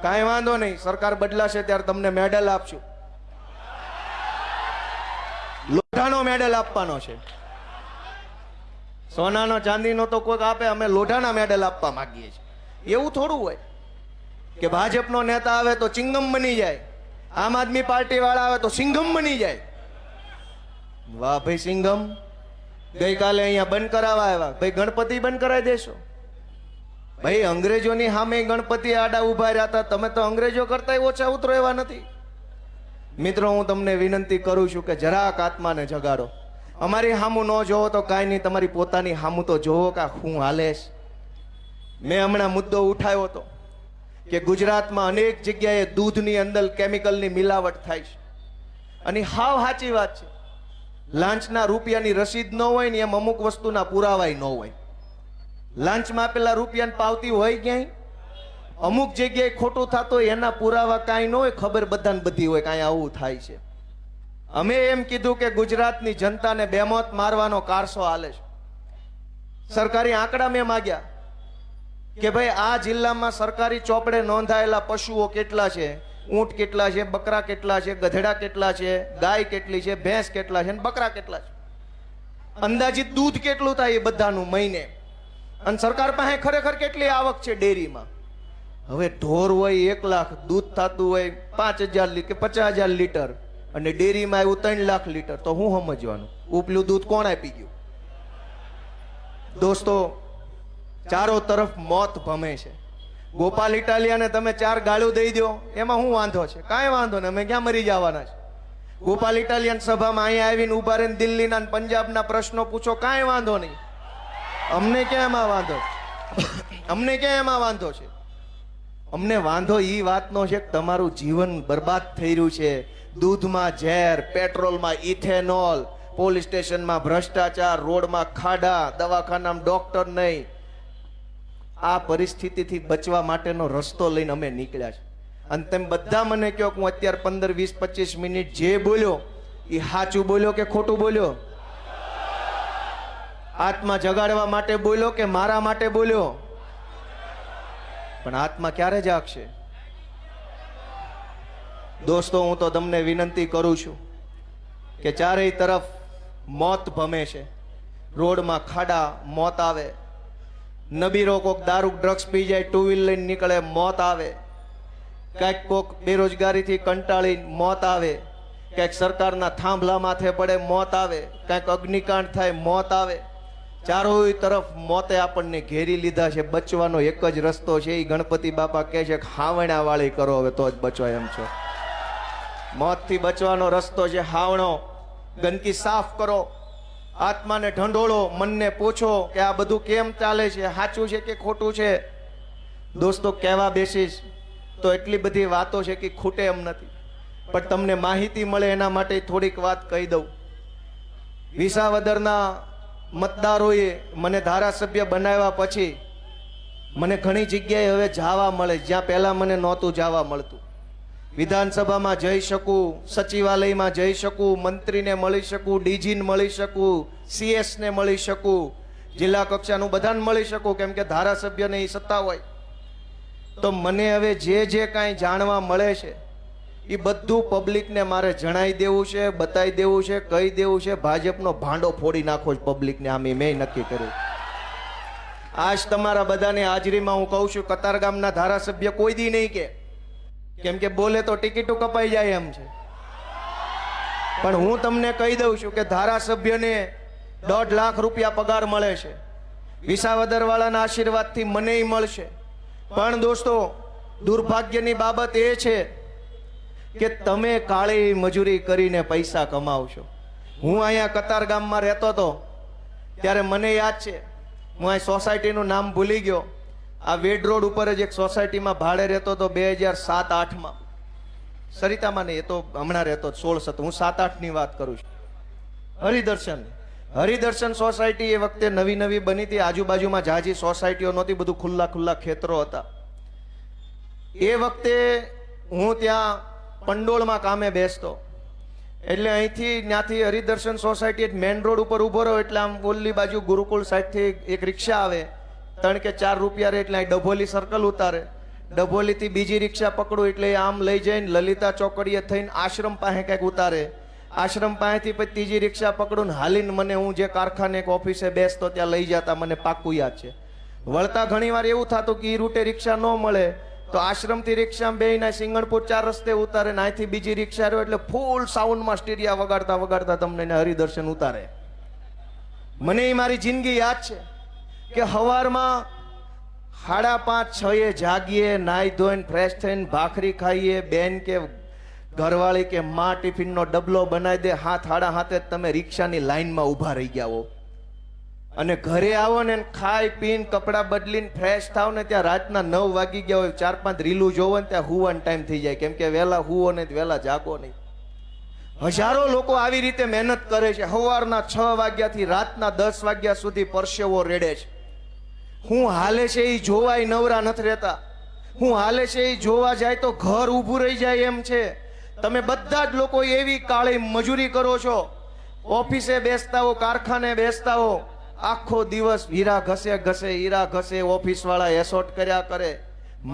Speaker 2: કાંઈ વાંધો નહીં, સરકાર બદલાશે ત્યારે તમને મેડલ આપશું. લોઢાનો મેડલ આપવાનો છે. સોનાનો ચાંદીનો તો કોઈક આપે, અમે લોઢાના મેડલ આપવા માંગીએ છીએ. એવું થોડું હોય કે ભાજપનો નેતા આવે તો ચિંગમ બની જાય, આમ આદમી પાર્ટી વાળા આવે તો સિંઘમ બની જાય. વાહ ભાઈ સિંઘમ, ગઈકાલે અહીંયા બંધ કરાવવા આવ્યા. ભાઈ ગણપતિ બંધ કરાવી દેશો? ભાઈ અંગ્રેજોની સામે ગણપતિ આડા ઉભા રહ્યા હતા. તમે તો અંગ્રેજો કરતા ઓછા ઉતરો એવા નથી. મિત્રો, હું તમને વિનંતી કરું છું કે જરાક આત્માને જગાડો. અમારી સામું ન જોવો તો કાંઈ નહીં, તમારી પોતાની સામું તો જોવો કે હું હાલેશ. મેં હમણાં મુદ્દો ઉઠાવ્યો હતો કે ગુજરાતમાં અનેક જગ્યાએ દૂધની અંદર કેમિકલની મિલાવટ થાય છે. અને હાવ સાચી વાત છે. લાંચના રૂપિયાની રસીદ ન હોય ને એમ અમુક વસ્તુના પુરાવાય ન હોય. લાંચમાં આપેલા રૂપિયાની પાવતી હોય ક્યાંય? અમુક જગ્યાએ ખોટું થતું હોય એના પુરાવા કાંઈ ન હોય, ખબર બધાને બધી હોય કાંઈ આવું થાય છે. અમે એમ કીધું કે ગુજરાતની જનતાને બેમોત મારવાનો કારસો હાલે છે. સરકારી આંકડા મેં માગ્યા કે ભાઈ આ જિલ્લામાં સરકારી ચોપડે નોંધાયેલા પશુઓ કેટલા છે, ઊંટ કેટલા છે, બકરા કેટલા છે, ગધેડા કેટલા છે, ગાય કેટલી છે, ભેંસ કેટલા છે, બકરા કેટલા છે, અંદાજિત દૂધ કેટલું થાય એ બધાનું મહિને, અને સરકાર પાસે ખરેખર કેટલી આવક છે ડેરીમાં. હવે ઢોર હોય 1 લાખ, દૂધ થતું હોય 5,000 કે 50,000 લીટર, અને ડેરીમાં આવ્યું 3 લાખ લીટર, તો હું સમજવાનું ઉપલું દૂધ કોણ આપી ગયું? દોસ્તો, ચારો તરફ મોત ભમે છે. ગોપાલ ઇટાલિયાને તમે 4 ગાળું દઈ દો, એમાં શું વાંધો છે? કાંઈ વાંધો નહીં, અમે ક્યાં મરી જવાના છે? ગોપાલ ઇટાલિયન સભામાં અહીંયા આવીને ઉભા રહીને દિલ્હીના પંજાબના પ્રશ્નો પૂછો, કાંઈ વાંધો નહીં. અમને ક્યાં એમાં વાંધો? અમને ક્યાં એમાં વાંધો છે? અમને વાંધો એ વાતનો છે કે તમારું જીવન બરબાદ થઈ રહ્યું છે. દૂધમાં ઝેર, પેટ્રોલમાં ઇથેનોલ, પોલીસ સ્ટેશનમાં ભ્રષ્ટાચાર, રોડમાં ખાડા, દવાખાનામાં ડોક્ટર નહીં. આ પરિસ્થિતિથી બચવા માટેનો રસ્તો લઈને અમે નીકળ્યા છે. અને તેમ બધા મને કહો કે હું અત્યારે 15, 20, 25 મિનિટ જે બોલ્યો એ સાચું બોલ્યો કે ખોટું બોલ્યો? આત્મા જગાડવા માટે બોલ્યો કે મારા માટે બોલ્યો? પણ આત્મા ક્યારે જાગશે? દોસ્તો, હું તો તમને વિનંતી કરું છું કે ચારેય તરફ મોત ભમે છે. રોડમાં ખાડા, મોત આવે. નબીરો કોક દારૂ ડ્રગ્સ પી જાય, 2 વ્હીલ લઈને નીકળે, મોત આવે. ક્યાંક કોક બેરોજગારીથી કંટાળી મોત આવે. ક્યાંક સરકારના થાંભલા માથે પડે, મોત આવે. ક્યાંક અગ્નિકાંડ થાય, મોત આવે. ચારોય તરફ મોતે આપણને ઘેરી લીધા છે. બચવાનો એક જ રસ્તો છે. એ ગણપતિ બાપા કહે છે કે હાવણા વાળી કરો, હવે તો જ બચો એમ છો. મોતથી બચવાનો રસ્તો છે હાવણો. ગંદકી સાફ કરો, આત્માને ઢંઢોળો, મનને પૂછો કે આ બધું કેમ ચાલે છે, સાચું છે કે ખોટું છે. દોસ્તો, કહેવા બેસીશ તો એટલી બધી વાતો છે કે ખૂટે એમ નથી, પણ તમને માહિતી મળે એના માટે થોડીક વાત કહી દઉં. વિસાવદરના મતદારોએ મને ધારાસભ્ય બનાવ્યા પછી મને ઘણી જગ્યાએ હવે જવા મળે, જ્યાં પહેલા મને નહોતું જવા મળતું. વિધાનસભામાં જઈ શકું, સચિવાલયમાં જઈ શકું, મંત્રીને મળી શકું, ડીજીને મળી શકું, CS ને મળી શકું, જિલ્લા કક્ષાનું બધાને મળી શકું, કેમ કે ધારાસભ્યને એ સત્તા હોય. તો મને હવે જે કાંઈ જાણવા મળે છે એ બધું પબ્લિકને મારે જણાવી દેવું છે, બતાવી દેવું છે, કહી દેવું છે. ભાજપનો ભાંડો ફોડી નાખો છે પબ્લિકને, આમ મેં નક્કી કર્યું. આજ તમારા બધાની હાજરીમાં હું કહું છું, કતારગામના ધારાસભ્ય કોઈ દી નહીં કે, કેમ કે બોલે તો ટિકિટો કપાઈ જાય એમ છે. પણ હું તમને કહી દઉં છું કે ધારાસભ્યને 1.5 લાખ રૂપિયા પગાર મળે છે. વિસાવદર વાળાના આશીર્વાદથી મને મળશે. પણ દોસ્તો, દુર્ભાગ્યની બાબત એ છે કે તમે કાળી મજૂરી કરીને પૈસા કમાવશો. હું અહીંયા કતારગામમાં રહેતો હતો ત્યારે મને યાદ છે, હું આ સોસાયટીનું નામ ભૂલી ગયો, આ વેડ રોડ ઉપર જ એક સોસાયટીમાં ભાડે રહેતો હતો 2007-8માં. સરિતામાં નહીં, એ તો હમણાં રહેતો 16-17, હું 7-8ની વાત કરું છું. હરિદર્શન સોસાયટી એ વખતે નવી નવી બની હતી, આજુબાજુમાં જાજી સોસાયટીઓ નહોતી, બધું ખુલ્લા ખુલ્લા ખેતરો હતા. એ વખતે હું ત્યાં પંડોળમાં કામે બેસતો, એટલે અહીંથી ત્યાંથી હરિદર્શન સોસાયટી મેઇન રોડ ઉપર ઉભો રહ્યો એટલે આમ ઓલી બાજુ ગુરુકુળ સાઈડથી એક રિક્ષા આવે, 3 કે 4 રૂપિયા રે એટલે અહીં ડભોલી સર્કલ ઉતારે, ડભોલીથી બીજી રિક્ષા પકડું એટલે આમ લઈ જઈને લલિતા ચોકડીએ થઈને આશ્રમ પાસે કંઈક ઉતારે, આશ્રમ પાસેથી પછી ત્રીજી રિક્ષા પકડું ને હાલીને મને હું જે કારખાને એક ઓફિસે બેસતો ત્યાં લઈ જતા, મને પાક્કું યાદ છે. વળતા ઘણી વાર એવું થતું કે એ રૂટે રિક્ષા ન મળે તો આશ્રમથી રિક્ષામાં બેહીને સિંગણપુર 4 રસ્તે ઉતારે ને અહીંથી બીજી રિક્ષા રહ્યો એટલે ફૂલ સાઉન્ડમાં સ્ટીરિયા વગાડતા વગાડતા તમને હરિદર્શન ઉતારે. મને એ મારી જિંદગી યાદ છે કે સવારમાં 5:30-6 જાગીએ, નાહી ધોઈને ફ્રેશ થઈને ભાખરી ખાઈએ, બેન કે ઘરવાળી કે માં ટિફિનનો ડબલો બનાવી દે, 7:30 તમે રિક્ષાની લાઈનમાં ઊભા રહી ગયા હો અને ઘરે આવો ને ખાઈ પીને કપડાં બદલીને ફ્રેશ થાવ ને ત્યાં રાતના 9 વાગી ગયા હોય, 4-5 રીલું જોવો ને ત્યાં હુવાનો ટાઈમ થઈ જાય, કેમ કે વહેલા હુવો ને વહેલા જાગો નહીં. હજારો લોકો આવી રીતે મહેનત કરે છે, સવારના 6 વાગ્યાથી રાતના 10 વાગ્યા સુધી પરસેવો રેડે છે. હું હાલે છે એ જોવાય નવરા નથી રહેતા, હું હાલે છે એ જોવા જાય તો ઘર ઊભું રહી જાય એમ છે. તમે બધા જ લોકો એવી કાળી મજૂરી કરો છો, ઓફિસે બેસતા હો, કારખાને બેસતા હો, આખો દિવસ હીરા ઘસે હીરા ઘસે, ઓફિસ વાળા એસોટ કર્યા કરે,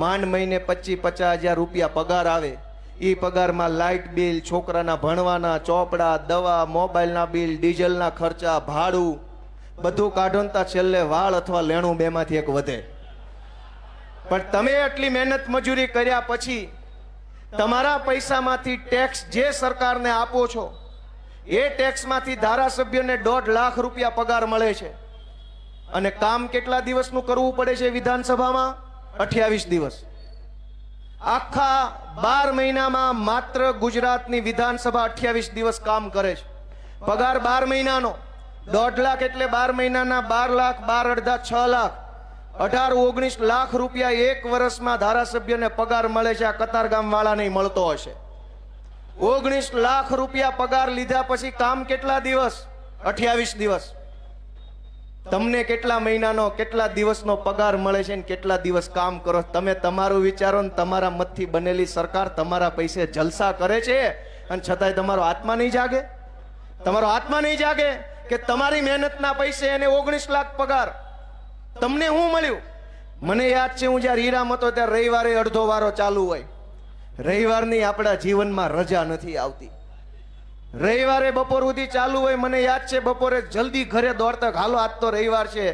Speaker 2: માંડ મહિને 25-50 હજાર રૂપિયા પગાર આવે. એ પગારમાં લાઇટ બિલ, છોકરાના ભણવાના ચોપડા, દવા, મોબાઈલના બિલ, ડીઝલના ખર્ચા, ભાડું બધું કાઢોનતા છેલ્લે વાળ અથવા લેણું બેમાંથી એક વધે. પણ તમે એટલી મહેનત મજૂરી કર્યા પછી તમારા પૈસામાંથી ટેક્સ જે સરકારને આપો છો એ ટેક્સમાંથી ધારાસભ્યને 1.5 લાખ રૂપિયા પગાર મળે છે. અને કામ કેટલા દિવસનું કરવું પડે છે વિધાનસભામાં? 28 દિવસ. આખા 12 મહિનામાં માત્ર ગુજરાતની વિધાનસભા 28 દિવસ કામ કરે છે. પગાર 12 મહિનાનો 1.5 લાખ એટલે 12 મહિનાના 12 લાખ, 12 અડધા 6 લાખ, 18-19 લાખ રૂપિયા એક વર્ષમાં ધારાસભ્યને પગાર મળે છે. આ કતારગામ વાળાને મળતો હશે. 19 લાખ રૂપિયા પગાર લીધા પછી કામ કેટલા દિવસ? 28 દિવસ. તમને કેટલા મહિનાનો કેટલા દિવસનો પગાર મળે છે ને કેટલા દિવસ કામ કરો? તમે તમારું વિચારો ને તમારા મતથી બનેલી સરકાર તમારા પૈસે જલસા કરે છે અને છતાંય તમારો આત્મા નહીં જાગે? તમારો આત્મા નહીં જાગે કે તમારી મહેનતના પૈસે એને 19 લાખ પગાર, તમને શું મળ્યું? મને યાદ છે હું જ્યારે હીરામાં હતો ત્યારે રવિવારે અડધો વારો ચાલુ હોય. રવિવારની આપણા જીવનમાં રજા નથી આવતી. રવિવારે બપોર સુધી ચાલુ હોય. મને યાદ છે બપોરે જલ્દી ઘરે દોડતા, હાલો આજ તો રવિવાર છે,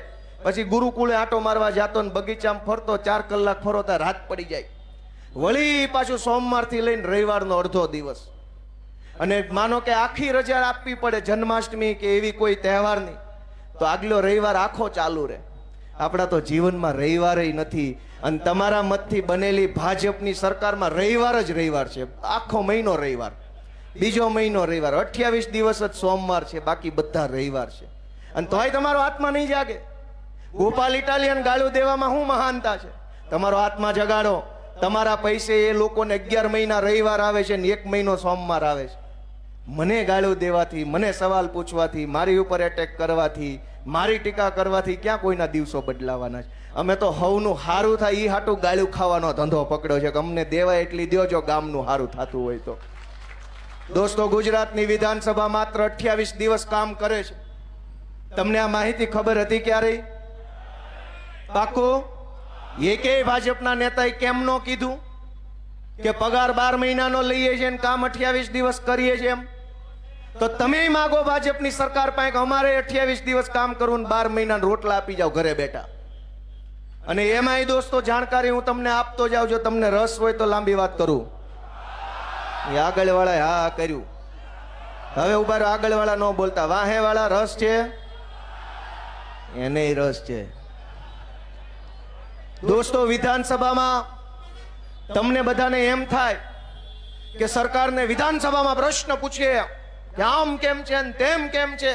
Speaker 2: પછી ગુરુકુળે આંટો મારવા જાતો ને બગીચામાં ફરતો, 4 કલાક ફરો ત્યાં રાત પડી જાય. વળી પાછું સોમવારથી લઈને રવિવારનો અડધો દિવસ. અને માનો કે આખી રજા આપવી પડે જન્માષ્ટમી કે એવી કોઈ તહેવારની, તો આગલો રવિવાર આખો ચાલુ રહે. આપણા તો જીવનમાં રવિવારે નથી. અને તમારા મતથી બનેલી ભાજપની સરકારમાં રવિવાર જ રવિવાર છે. આખો મહિનો રવિવાર, બીજો મહિનો રવિવાર, 28 દિવસ જ સોમવાર છે, બાકી બધા રવિવાર છે. અને તોય તમારો આત્મા નહીં જાગે. ગોપાલ ઇટાલિયન ગાળું દેવામાં શું મહાનતા છે? તમારો આત્મા જગાડો. તમારા પૈસે એ લોકોને 11 મહિના રવિવાર આવે છે ને 1 મહિનો સોમવાર આવે છે. મને ગાળું દેવાથી, મને સવાલ પૂછવાથી, મારી ઉપર એટેક કરવાથી, મારી ટીકા કરવાથી ક્યાં કોઈના દિવસો બદલાવાના છે? અમે તો હવનું હારું થાય એ હાટું ગાળું ખાવાનો ધંધો પકડ્યો છે કે અમને દેવા એટલી દો જો ગામનું હારું થતું હોય તો. દોસ્તો, ગુજરાતની વિધાનસભા માત્ર 28 દિવસ કામ કરે છે. તમને આ માહિતી ખબર હતી ક્યારે? પાકું? એકેય ભાજપના નેતાએ કેમ ન કીધું કે પગાર 12 મહિનાનો લઈએ છીએ ને કામ 28 દિવસ કરીએ છીએ એમ? તો તમે માગો ભાજપની સરકાર પાસે કે અમારે 28 દિવસ કામ કરવું ને 12 મહિના રોટલા આપી જાવ ઘરે બેઠા. અને એમાંય દોસ્તો જાણકારી હું તમને આપતો જાઉં, જો તમને રસ હોય તો લાંબી વાત કરું. આગળ વાળા હા કર્યું. હવે ઉભા રહો, આગળ વાળા ન બોલતા. વાહે વાળા રસ છે, એને રસ છે. દોસ્તો, વિધાનસભામાં તમને બધાને એમ થાય કે સરકારને વિધાનસભામાં પ્રશ્ન પૂછીએ કે આમ કેમ છે ને તેમ કેમ છે,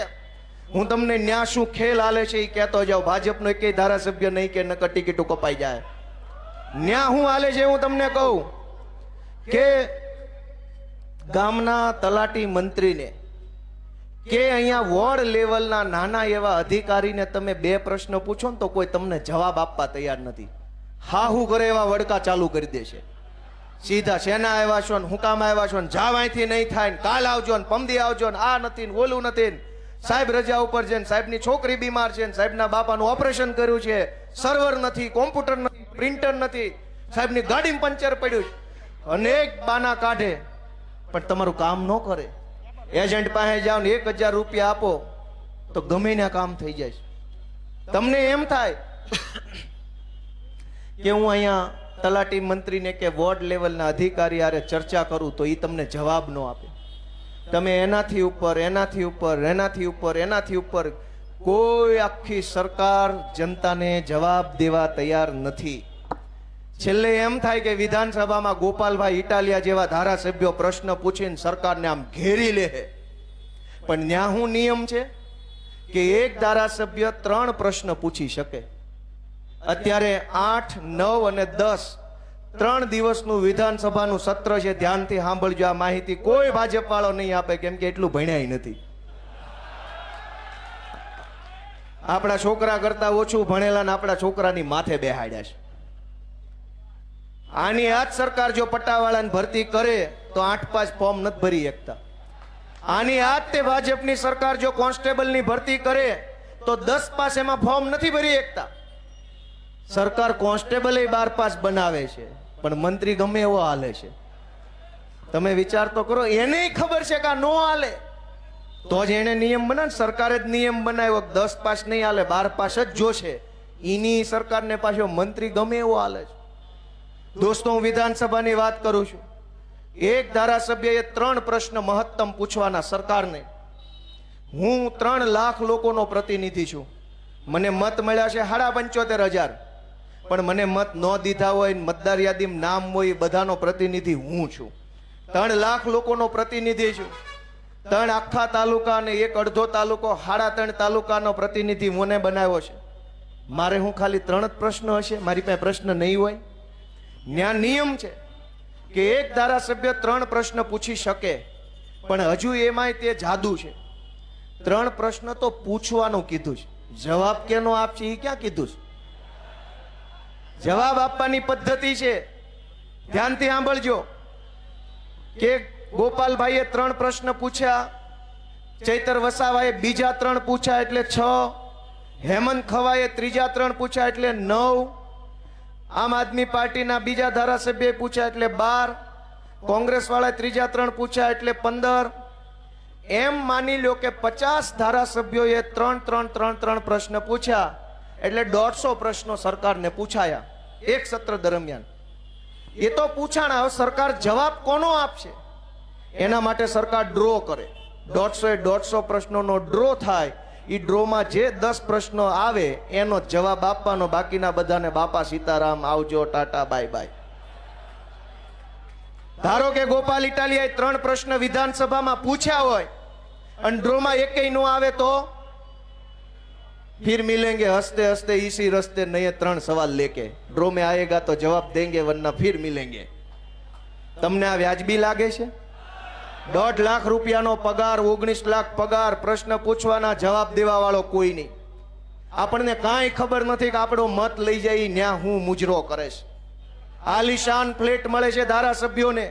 Speaker 2: હું તમને ન્યા શું ખેલ હાલે છે એ કહેતો જાઉં. ભાજપનો એકેય ધારાસભ્ય નહીં કે નકર ટિકિટો કપાઈ જાય. ન્યા શું હાલે છે હું તમને કહું કે ગામના તલાટી મંત્રીને કે અહીંયા વોર્ડ લેવલના નાના એવા અધિકારીને તમે 2 પ્રશ્ન પૂછો ને તો કોઈ તમને જવાબ આપવા તૈયાર નથી. હાહુ કરે એવા વડકા ચાલુ કરી દેશે. સીધા શેના આવ્યા છો ને હું કામ આવ્યા છો ને જાવ અહીંથી નહીં થાય ને કાલ આવજો ને પમદી આવજો ને આ નથી ને ઓલું નથી ને સાહેબ રજા ઉપર છે ને સાહેબની છોકરી બીમાર છે ને સાહેબના બાપાનું ઓપરેશન કર્યું છે, સર્વર નથી, કોમ્પ્યુટર નથી, પ્રિન્ટર નથી, સાહેબની ગાડીમાં પંચર પડ્યું છે. અનેક બાના કાઢે પણ તમારું કામ ન કરે. એજન્ટ પાસે જાઓ ને 1000 રૂપિયા આપો તો ગમે ના કામ થઈ જાય. તમને એમ થાય કે હું અહીંયા તલાટી મંત્રીને કે વોર્ડ લેવલના અધિકારી આરે ચર્ચા કરું તો એ તમને જવાબ ન આપે. તમે એનાથી ઉપર એનાથી ઉપર એનાથી ઉપર એનાથી ઉપર કોઈ આખી સરકાર જનતાને જવાબ દેવા તૈયાર નથી. છેલ્લે એમ થાય કે વિધાનસભામાં ગોપાલભાઈ ઇટાલિયા જેવા ધારાસભ્યો પ્રશ્ન પૂછીને સરકારને આમ ઘેરી લે. પણ ન્યા શું નિયમ છે કે એક ધારાસભ્ય 3 પ્રશ્ન પૂછી શકે. અત્યારે 8, 9 અને 10 3 દિવસનું વિધાનસભાનું સત્ર છે. ધ્યાનથી સાંભળજો આ માહિતી. કોઈ ભાજપ વાળો નહીં આપે કેમ કે એટલું ભણ્યા નથી. આપણા છોકરા કરતા ઓછું ભણેલા ને આપણા છોકરાની માથે બેહાડ્યા છે. આની આ જ સરકાર જો પટ્ટાવાળાને ભરતી કરે તો 8-5 ફોર્મ નથી ભરી શકતા. આની આ જ તે ભાજપની સરકાર જો કોન્સ્ટેબલની ભરતી કરે તો 10 પાસ એમાં ફોર્મ નથી ભરી શકતા. સરકાર કોન્સ્ટેબલ 12 પાસ બનાવે છે પણ મંત્રી ગમે એવો હાલે છે. તમે વિચાર તો કરો. એને ખબર છે કે આ નો હાલે તો જ એને નિયમ બનાવે. સરકારે જ નિયમ બનાવ્યો 10 પાસ નહીં હાલે, 12 પાસ જ જોશે. એની સરકારને પાછો મંત્રી ગમે એવો હાલે છે. દોસ્તો, હું વિધાનસભાની વાત કરું છું. એક ધારાસભ્યએ 3 પ્રશ્ન મહત્તમ પૂછવાના સરકારને. હું 3 લાખ લોકોનો પ્રતિનિધિ છું. મને મત મળ્યા છે 75,000. પણ મને મત ન દીધા હોય, મતદાર યાદીમાં નામ હોય, બધાનો પ્રતિનિધિ હું છું. 3 લાખ લોકોનો પ્રતિનિધિ છું. 3 આખા તાલુકા અને 1 અડધો તાલુકો, 3.5 તાલુકાનો પ્રતિનિધિ મને બનાવ્યો છે. મારે હું ખાલી 3 જ પ્રશ્ન હશે? મારી પાસે પ્રશ્ન નહીં હોય? ન્યા નિયમ છે કે એક ધારાસભ્ય 3 પ્રશ્ન પૂછી શકે પણ હજુ એમાંય તે જાદુ છે. 3 પ્રશ્ન તો પૂછવાનું કીધું છે, જવાબ કેનો આપશે એ ક્યાં કીધું છે? જવાબ આપવાની પદ્ધતિ છે. ધ્યાનથી સાંભળજો કે ગોપાલભાઈએ 3 પ્રશ્ન પૂછ્યા, ચૈતર વસાવાએ બીજા 3 પૂછ્યા એટલે 6, હેમંત ખવાએ ત્રીજા 3 પૂછ્યા એટલે 9, આમ આદમી પાર્ટીના બીજા ધારાસભ્યએ પૂછ્યા એટલે 12, કોંગ્રેસ વાળાએ ત્રીજા 3 પૂછ્યા એટલે 15. એમ માની લો કે 50 ધારાસભ્યોએ 3 પ્રશ્ન પૂછ્યા એટલે 150 પ્રશ્નો સરકારને પૂછાયા એક સત્ર દરમિયાન. એ તો પૂછાણા. હવે સરકાર જવાબ કોનો આપશે? એના માટે સરકાર ડ્રો કરે. 150 પ્રશ્નોનો ડ્રો થાય. એ ડ્રોમાં જે 10 પ્રશ્નો આવે એનો જવાબ આપવાનો, બાકીના બધાને બાપા સીતારામ, આવજો, ટાટા, બાય બાય. ધારો કે ગોપાલ ઇટાલિયાએ 3 પ્રશ્ન વિધાનસભામાં પૂછ્યા હોય અને ડ્રોમાં એકેય નો આવે તો फिर मिलेंगे हंसते हंसते इसी रस्ते नए 3 सवाल लेके ड्रो में आएगा तो जवाब देंगे वरना फिर मिलेंगे. તમને આ વ્યાજબી લાગે છે? 1.5 લાખ રૂપિયાનો પગાર, 19 લાખ પગાર, પ્રશ્ન પૂછવાના, જવાબ દેવા વાળો કોઈ નહીં. આપણને કાંઈ ખબર નથી કે આપણો મત લઈ જાય ન્યા હું મુજરો કરે છે. આલિશાન ફ્લેટ મળે છે ધારાસભ્યોને.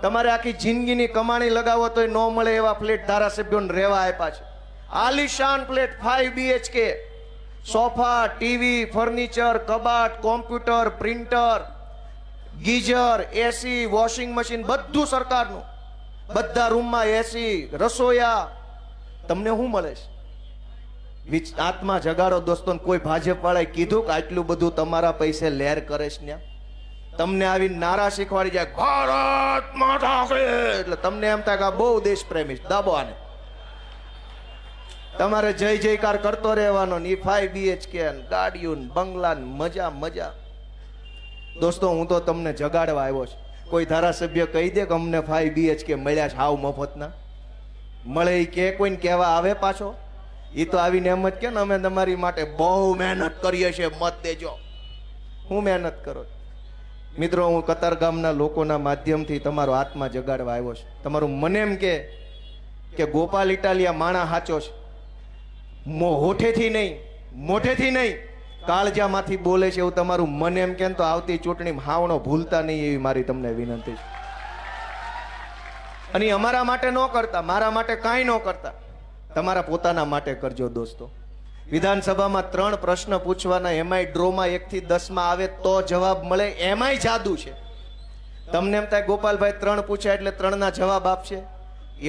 Speaker 2: તમારે આખી જિંદગીની કમાણી લગાવો તોય ન મળે એવા ફ્લેટ ધારાસભ્યોને રહેવા આપ્યા છે. આલિશાન flat 5 BHK, sofa, TV, furniture, કબાટ, computer, printer, geyser, AC, washing machine, બધું સરકારનું. બધા રૂમમાં એસી, રસોયા. તમને શું મળે છે? આત્મા જગાડો દોસ્તો. કોઈ ભાજપ વાળાએ કીધું કે આટલું બધું તમારા પૈસે લેર કરે છે ને? તમને આવી નારા શીખવાડી જાય ભારત માતા કી, એટલે તમને એમ થાય કે આ બહુ દેશ પ્રેમી. દાબો આને. તમારે જય જયકાર કરતો રહેવાનો. 5 BHK ગાડીઓ, બંગલા, મજા મજા. દોસ્તો, હું તો તમને જગાડવા આવ્યો છું. કોઈ ધારાસભ્ય કહી દે કે અમને 5 BHK મળ્યા છે હાવ મફતના? મળે એ કે કોઈને કહેવા આવે પાછો? એ તો આવીને એમ જ કે ને અમે તમારી માટે બહુ મહેનત કરીએ છીએ, મત દેજો. હું મહેનત કરો? મિત્રો, હું કતારગામના લોકોના માધ્યમથી તમારો આત્મા જગાડવા આવ્યો છું. તમારું મને એમ કે ગોપાલ ઇટાલિયા માણા હાચો છે, હોઠેથી નહીં, મોઢેથી નહીં, કાળજામાંથી બોલે છે એવું તમારું મને એમ કે તો આવતી ચૂંટણીમાં હાવણો ભૂલતા નહીં એવી મારી તમને વિનંતી છે. અને અમારા માટે ન કરતા, મારા માટે કાંઈ ન કરતા, તમારા પોતાના માટે કરજો દોસ્તો. વિધાનસભામાં 3 પ્રશ્ન પૂછવાના, એમાંય ડ્રોમાં 1 થી 10 માં આવે તો જવાબ મળે, એમાંય જાદુ છે. તમને એમ થાય ગોપાલભાઈ 3 પૂછ્યા એટલે 3 ના જવાબ આપશે,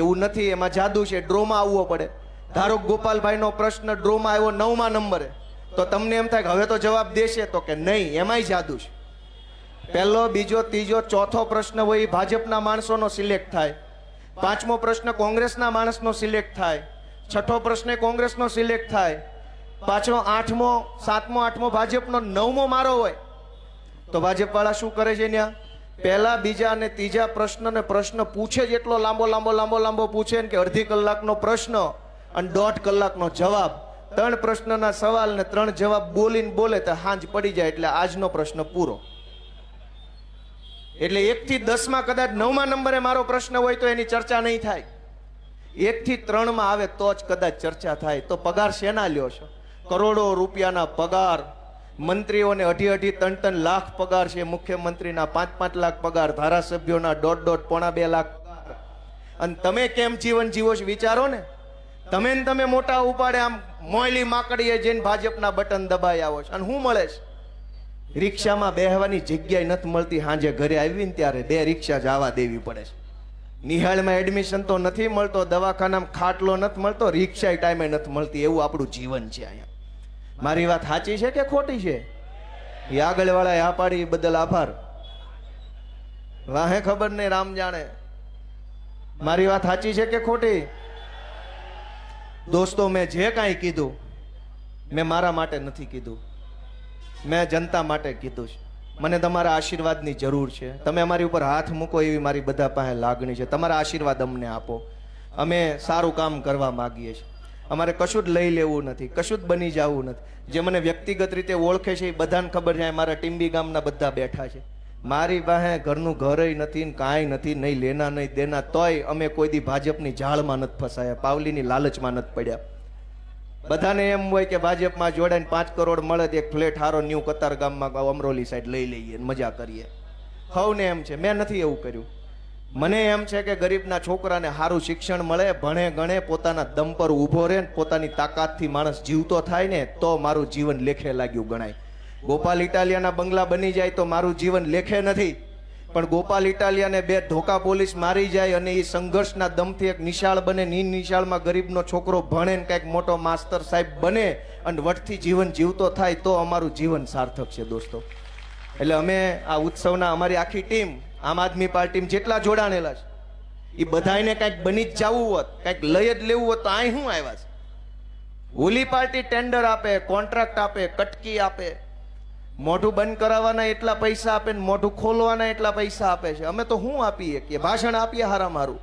Speaker 2: એવું નથી, એમાં જાદુ છે. ડ્રોમાં આવવો પડે. ધારો ગોપાલભાઈનો પ્રશ્ન ડ્રોમાં આવ્યો 9મા નંબરે, તો તમને એમ થાય કે હવે તો જવાબ દેશે, તો કે નહીં, એમાંય જાદુ છે. પહેલો, બીજો, ત્રીજો, ચોથો પ્રશ્ન હોય એ ભાજપના માણસોનો સિલેક્ટ થાય, 5મો પ્રશ્ન કોંગ્રેસના માણસનો સિલેક્ટ થાય, 6થો પ્રશ્ન કોંગ્રેસનો સિલેક્ટ થાય, 5મો, 8મો, 7મો, 8મો ભાજપનો, 9મો મારો હોય. તો ભાજપવાળા શું કરે છે ત્યાં? પહેલા, બીજા અને ત્રીજા પ્રશ્ન પૂછે જેટલો લાંબો પૂછે ને કે અડધી કલાકનો પ્રશ્ન અને 1.5 કલાકનો જવાબ. 3 પ્રશ્નના સવાલ ને 3 જવાબ બોલે તો હાંજ પડી જાય એટલે આજનો પ્રશ્ન પૂરો. એટલે 1 થી 10 માં કદાચ 9મા નંબરે મારો પ્રશ્ન હોય તો એની ચર્ચા નહીં થાય. 1 થી 3 માં આવે તો જ કદાચ ચર્ચા થાય. તો પગાર શેના લ્યો છો? કરોડો રૂપિયાના પગાર, મંત્રીઓને 2.5, 3 લાખ પગાર છે, મુખ્યમંત્રીના 5 લાખ પગાર, ધારાસભ્યોના 1.5, 2 લાખ પગાર. અને તમે કેમ જીવન જીવો છો વિચારો ને. તમે મોટા ઉપાડે આમ મોયલી માકડીએ જઈને ભાજપના બટન દબાઈ આવો છો, અને શું મળે છે? રિક્ષામાં બેહવાની જગ્યાએ નથી મળતી. સાંજે ઘરે આવીને ત્યારે 2 રિક્ષા જવા દેવી પડે છે. નિહાળમાં એડમિશન તો નથી મળતો, દવાખાનામાં ખાટલો નથી મળતો, રિક્ષા ટાઈમે નથી મળતી. એવું આપણું જીવન છે અહીંયા. મારી વાત સાચી છે કે ખોટી છે? એ આગળવાળાએ આ પાડી બદલ આભાર. વાહે ખબર નહીં, રામ જાણે. મારી વાત સાચી છે કે ખોટી? દોસ્તો, મેં જે કાંઈ કીધું મેં મારા માટે નથી કીધું, મેં જનતા માટે કીધું છે. મને તમારા આશીર્વાદની જરૂર છે. તમે અમારી ઉપર હાથ મૂકો એવી મારી બધા પાસે લાગણી છે. તમારા આશીર્વાદ અમને આપો. અમે સારું કામ કરવા માગીએ છીએ. અમારે કશું જ લઈ લેવું નથી, કશું જ બની જવું નથી. જે મને વ્યક્તિગત રીતે ઓળખે છે એ બધાને ખબર છે. મારા ટીંબી ગામના બધા બેઠા છે. મારી પાસે ઘરનું ઘરય નથી ને કાંઈ નથી, નહીં લેના નહીં દેના, તોય અમે કોઈ દી ભાજપની જાળમાં નથી ફસાયા, પાવલીની લાલચમાં નથી પડ્યા. બધાને એમ હોય કે ભાજપમાં જોડાઈને 5 કરોડ મળે તો એક ફ્લેટ હારો ન્યૂ કતારગામમાં અમરોલી સાઈડ લઈ લઈએ, મજા કરીએ. હવને એમ છે. મેં નથી એવું કર્યું. મને એમ છે કે ગરીબના છોકરાને સારું શિક્ષણ મળે, ભણે ગણે, પોતાના દમ પર ઊભો રહે, પોતાની તાકાતથી માણસ જીવતો થાય ને તો મારું જીવન લેખે લાગ્યું ગણાય. ગોપાલ ઇટાલિયાના બંગલા બની જાય તો મારું જીવન લેખે નથી, પણ ગોપાલ ઇટાલિયાને 2 ધોકા પોલીસ મારી જાય અને એ સંઘર્ષના દમથી એક નિશાળ બને, નિશાળમાં ગરીબનો છોકરો ભણે ને કંઈક મોટો માસ્તર સાહેબ બને અને વટથી જીવન જીવતો થાય તો અમારું જીવન સાર્થક છે દોસ્તો. એટલે અમે આ ઉત્સવના, અમારી આખી ટીમ, આમ આદમી પાર્ટીમાં જેટલા જોડાણેલા છે એ બધાને કંઈક બની જ જવું હોત, કંઈક લઈ જ લેવું હોત તો અહીં શું આવ્યા છે? ઓલી પાર્ટી ટેન્ડર આપે, કોન્ટ્રાક્ટ આપે, કટકી આપે, મોઢું બંધ કરાવવાના એટલા પૈસા આપે ને મોઢું ખોલવાના એટલા પૈસા આપે છે. અમે તો શું આપીએ કે ભાષણ આપીએ હારા મારું.